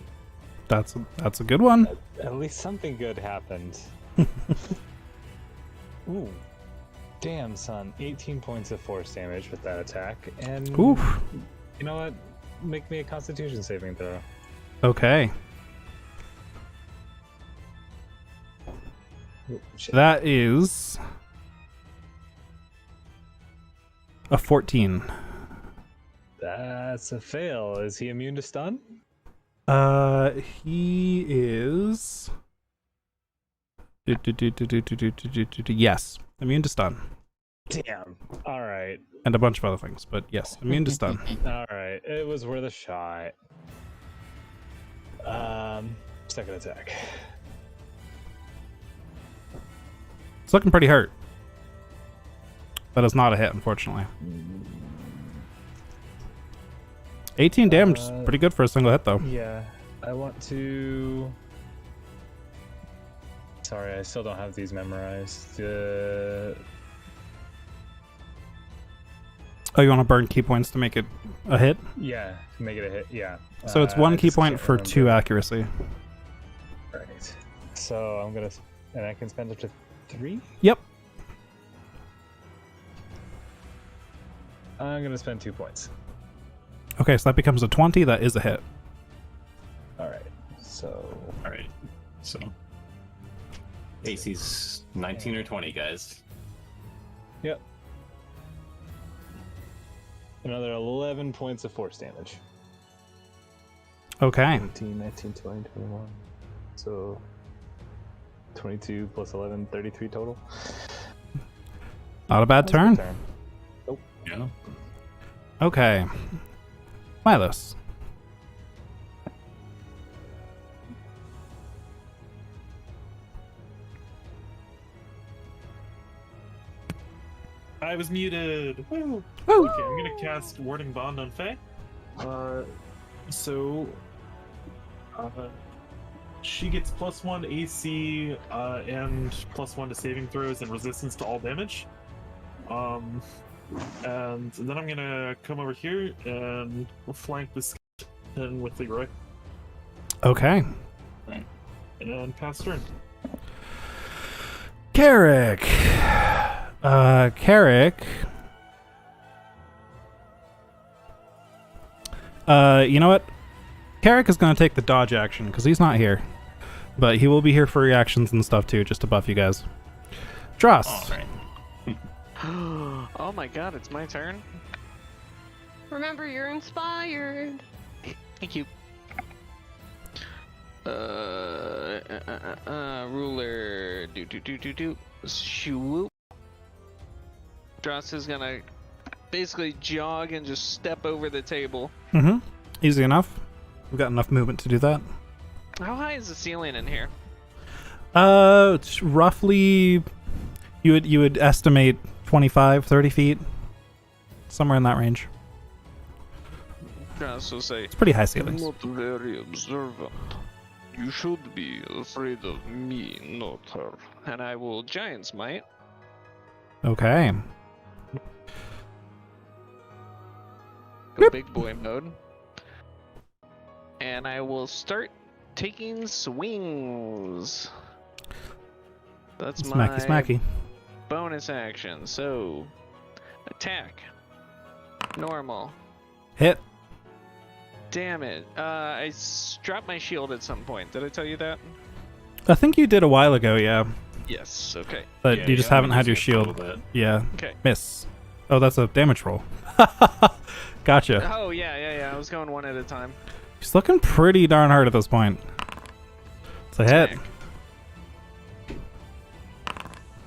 That's a good one. at least something good happened. Ooh, damn, son! 18 points of force damage with that attack, and Oof. you know what? Make me a Constitution saving throw. Okay. Ooh, shit. That is a 14. That's a fail. Is he immune to stun? He is. Yes, immune to stun, Damn. All right. and a bunch of other things, but yes, immune to stun. All right. It was worth a shot. Second attack. It's looking pretty hurt. But it's not a hit, unfortunately. 18 damage is pretty good for a single hit, though. Yeah, I want to... Sorry, I still don't have these memorized. Oh, you want to burn key points to make it a hit? Yeah, make it a hit, yeah. So it's 1 I key just point can't for remember. 2 accuracy. Right. So I'm gonna... And I can spend up to 3? Yep. I'm gonna spend 2 points. Okay, so that becomes a 20. That is a hit. Alright, so... Alright. So AC's 19 or 20, guys. Yep. Another 11 points of force damage. Okay. 18, 19, 20, 21. So 22 plus 11, 33 total. Not a bad That was turn. a good turn. Nope. Yeah. Okay. Milos. I was muted. Woo. Woo. Okay, I'm gonna cast Warding Bond on Faye. So she gets +1 AC and +1 to saving throws and resistance to all damage. And then I'm gonna come over here and flank this and with Leroy Okay. and pass turn. Carrick. Carrick. You know what? Carrick is going to take the dodge action because he's not here. But he will be here for reactions and stuff too, just to buff you guys. Dross. Oh, right. Oh my god, it's my turn. Remember, you're inspired. Thank you. Ruler. Do. Shoo. Dross is gonna basically jog and just step over the table. Mm-hmm. Easy enough. We've got enough movement to do that. How high is the ceiling in here? It's roughly you would estimate 25, 30 feet. Somewhere in that range. Dross will say, It's pretty high ceilings. Not very observant. You should be afraid of me, not her. and I will Giant's Might. Okay. Go big boy mode. And I will start taking swings. That's my Smacky. bonus action. So, attack. Normal. Hit. Damn it. I dropped my shield at some point. Did I tell you that? I think you did a while ago, yeah. Yes, okay. But Yeah, you just haven't had your shield. Bit. Yeah. Okay. Miss. Oh, that's a damage roll. Gotcha. Oh, yeah. I was going one at a time. He's looking pretty darn hard at this point. It's a hit.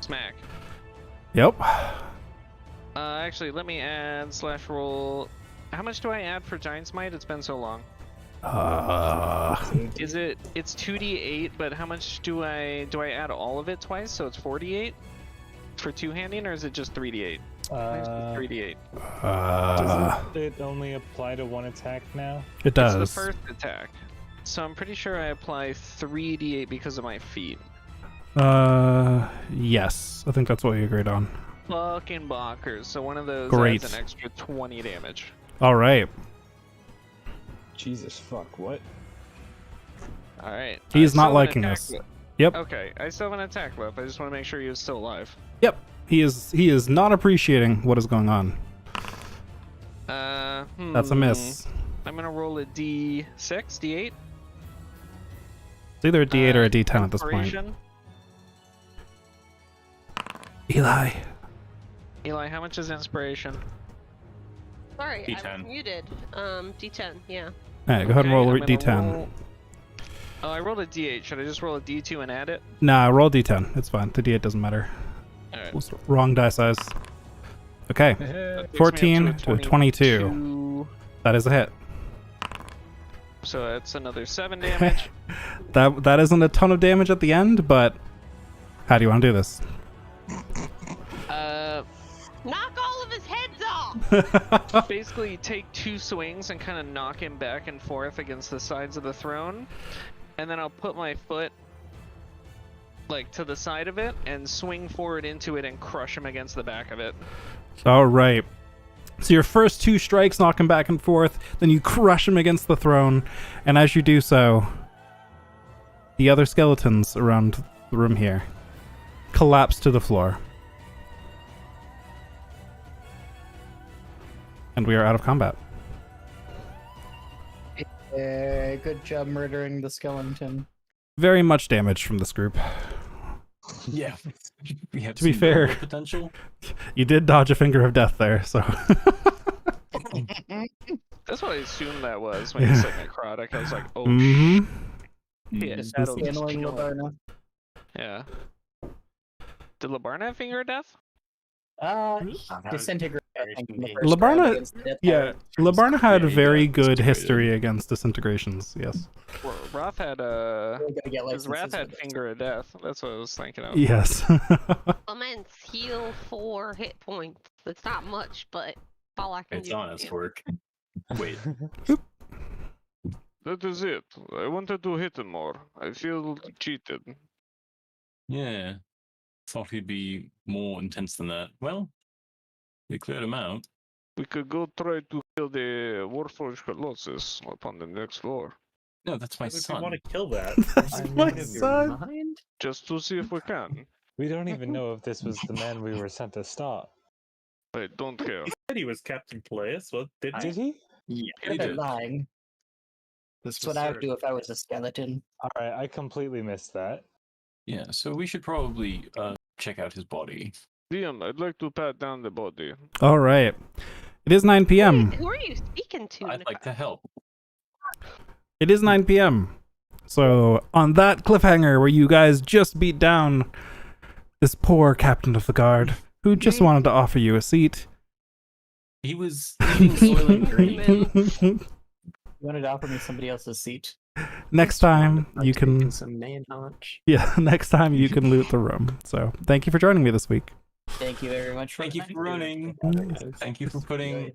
Smack. Yep. Actually, let me add slash roll. How much do I add for Giant's Might? It's been so long. Is it? It's 2d8, but how much do I add all of it twice? So it's 48 for two-handing, or is it just 3d8? 3d8. Doesn't it only apply to one attack now? It It's the does. first attack. So I'm pretty sure I apply 3d8 because of my feet. Yes. I think that's what we agreed on. Fucking bonkers. So one of those Great. adds an extra 20 damage. All right. Jesus fuck, what? Alright. He's I not still have an liking attack this. left. Yep. Okay, I still have an attack left. I just want to make sure he is still alive. Yep. He is not appreciating what is going on. That's a miss. I'm gonna roll a d6, d8. It's either a D8 or a D10 at this point. Inspiration. Eli. Eli, how much is inspiration? Sorry, I D10. was muted. D10, yeah. All right, go ahead and roll a I'm gonna D10. roll- Oh, I rolled a d8. Should I just roll a d2 and add it? Nah, roll D10. It's fine. The D8 doesn't matter. Alright. Wrong die size. Okay. That takes me up 14 a to 22. That is a hit. So that's another 7 damage. That isn't a ton of damage at the end, but how do you want to do this? Knock all of his heads off! Basically take 2 swings and kind of knock him back and forth against the sides of the throne, and then I'll put my foot like to the side of it and swing forward into it and crush him against the back of it. All right. So your first 2 strikes knock him back and forth, then you crush him against the throne, and as you do so, the other skeletons around the room here collapse to the floor. And we are out of combat. Good job murdering the skeleton. Very much damage from this group. Yeah. We have To be some fair. murder potential. You did dodge a finger of death there, so. That's what I assumed that was when Yeah. you said necrotic. I was like, oh Mhm. shit. Mhm. That'll just Channeling kill him. Labarna. Yeah. Did Labarna have finger of death? Disintegrate. very I think, in the convenient. first round Labarna- against the Death Yeah, Pirate. Labarna had a Yeah, very yeah, good disintegrated. history against disintegrations, yes. Well, Wrath had We're gonna get Because Wrath licenses had with it. finger of death. That's what I was thinking of. Yes. Clements, heal 4 hit points. It's not much, but all I can It's do. honest work. Wait. That is it. I wanted to hit him more. I feel cheated. Yeah. Thought he'd be more intense than that. Well, we cleared him out. We could go try to kill the Warforged Colossus up on the next floor. No, that's my If you son. want to kill that, That's I'm my out of your son. mind? Just to see if we can. We don't even know if this was the man we were sent to stop. I don't care. he said he was Captain Peleus. Well, did Did he? Yeah, They're he did. lying. This That's what I would do if I was a skeleton. Alright, I completely missed that. Yeah, so we should probably check out his body. DM, I'd like to pat down the body. All right. It is 9 p.m. Who are you speaking to? I'd like to help. It is 9 p.m. So, on that cliffhanger where you guys just beat down this poor captain of the guard who just wanted to offer you a seat. He was eating soylent green. You wanted to offer me somebody else's seat? Next time you can, some man hunch. yeah, next time you can loot the room. So, thank you for joining me this week. Thank you very much. Thank you for running. Thank you for putting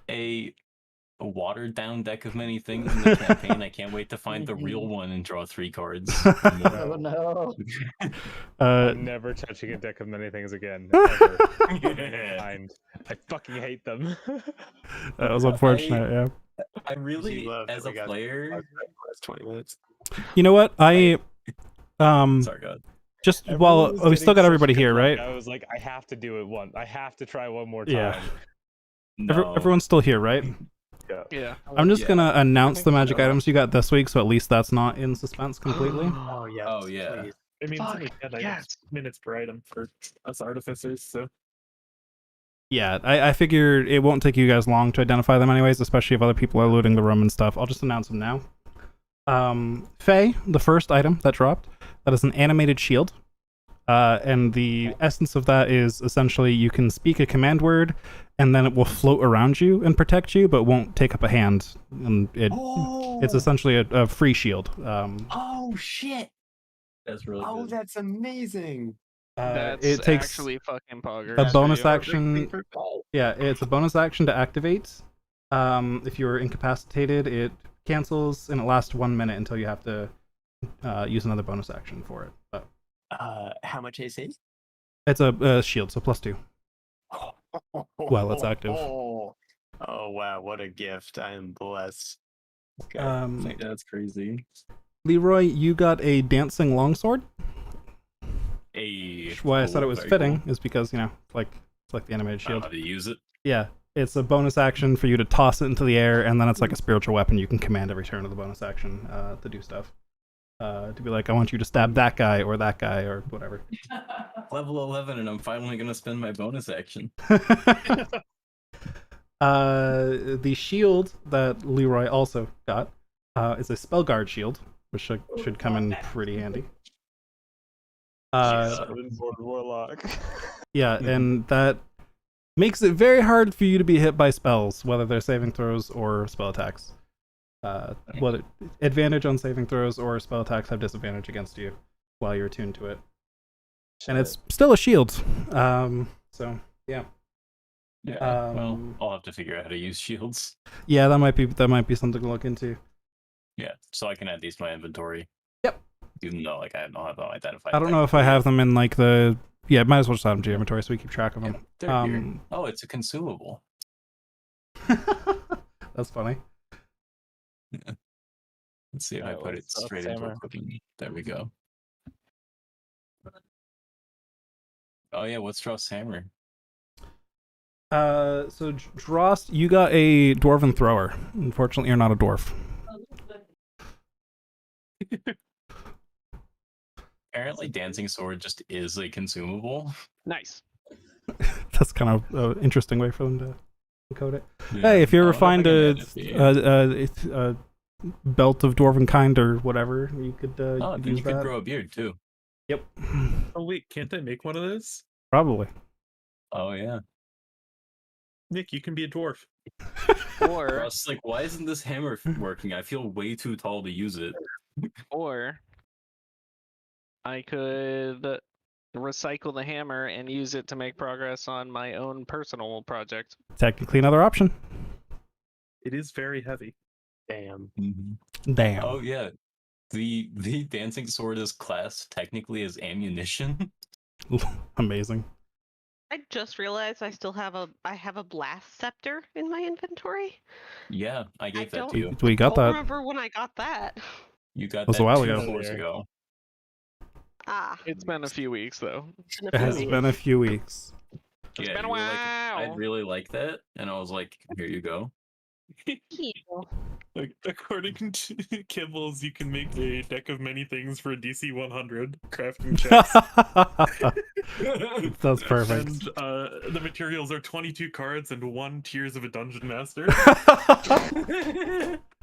a watered down deck of many things in the campaign. I can't wait to find the real one and draw 3 cards. Oh no! I'm never touching a deck of many things again. Ever. Kind. I fucking hate them. That was unfortunate, yeah. I really, love as that a we got player, Last 20 minutes. You know what? sorry, God. Just Everyone while was we still got getting everybody such here, good luck, right? I was like, I have to do it once. I have to try one more time. Yeah. No. Everyone's still here, right? Yeah. I'm just Yeah. gonna announce think the magic so. items you got this week, so at least that's not in suspense completely. Oh, yes. Oh, yeah. please. I mean, Fuck, it's only 10 yes. minutes per item for us artificers, so Yeah, I figure it won't take you guys long to identify them anyways, especially if other people are looting the room and stuff. I'll just announce them now. Faye, the first item that dropped, that is an animated shield. And the essence of that is essentially you can speak a command word, and then it will float around you and protect you, but won't take up a hand. And it's essentially a free shield. Oh, shit. That's really Oh, good. that's amazing. That's it takes actually fucking poggers. a bonus Yeah. action. Yeah, it's a bonus action to activate. If you're incapacitated, it cancels, and it lasts 1 minute until you have to use another bonus action for it. But How much AC? it's a shield, so +2. While it's active. Oh, wow. What a gift. I am blessed. Okay. That's crazy. Leroy, you got a dancing longsword. Hey, Why I said it was very fitting cool. is because, you know, it's like the animated I don't know shield. how to use it. Yeah, it's a bonus action for you to toss it into the air, and then it's like a spiritual weapon. You can command every turn of the bonus action to do stuff. To be like, I want you to stab that guy or whatever. Level 11, and I'm finally gonna spend my bonus action. The shield that Leroy also got is a spell guard shield, which should come in pretty handy. Sword Warlock. Yeah, and that makes it very hard for you to be hit by spells, whether they're saving throws or spell attacks. what advantage on saving throws or spell attacks have disadvantage against you while you're attuned to it. And it's still a shield. So yeah. Yeah. Well, I'll have to figure out how to use shields. Yeah, that might be something to look into. Yeah, so I can add these to my inventory. Yep. Even though like I don't have them identified. I don't know if I have them in like the might as well just add them to your inventory so we keep track of them. They're here. Oh, it's a consumable. That's funny. Yeah. Let's see if I put it straight into equipping. There we go. Oh yeah, what's Dross hammer? So Dross, you got a dwarven thrower. Unfortunately, you're not a dwarf. Apparently, dancing sword just is a consumable. Nice. That's kind of an interesting way for them to code it. Yeah. Hey, if you ever find a a belt of dwarven kind or whatever, you could oh, you then you could that. grow a beard too. Yep. Oh wait, can't I make one of those? Probably. Oh yeah. Nick, you can be a dwarf. Or I was like, why isn't this hammer working? I feel way too tall to use it. or I could recycle the hammer and use it to make progress on my own personal project. Technically another option. It is very heavy. Damn. Damn. Oh yeah. The dancing sword is classed technically as ammunition. Amazing. I just realized I have a blast scepter in my inventory. Yeah, I gave that don't- to you. We got I that. remember when I got that. You got was that a while 2 ago. floors ago. Ah. It's been a few weeks though. It has been a few weeks. It's Yeah, been a you were like, while. I'd really like that, and I was like, here you go. Like, according to Kibbles, you can make a deck of many things for a DC 100 crafting checks. That's perfect. And the materials are 22 cards and 1 Tears of a Dungeon Master.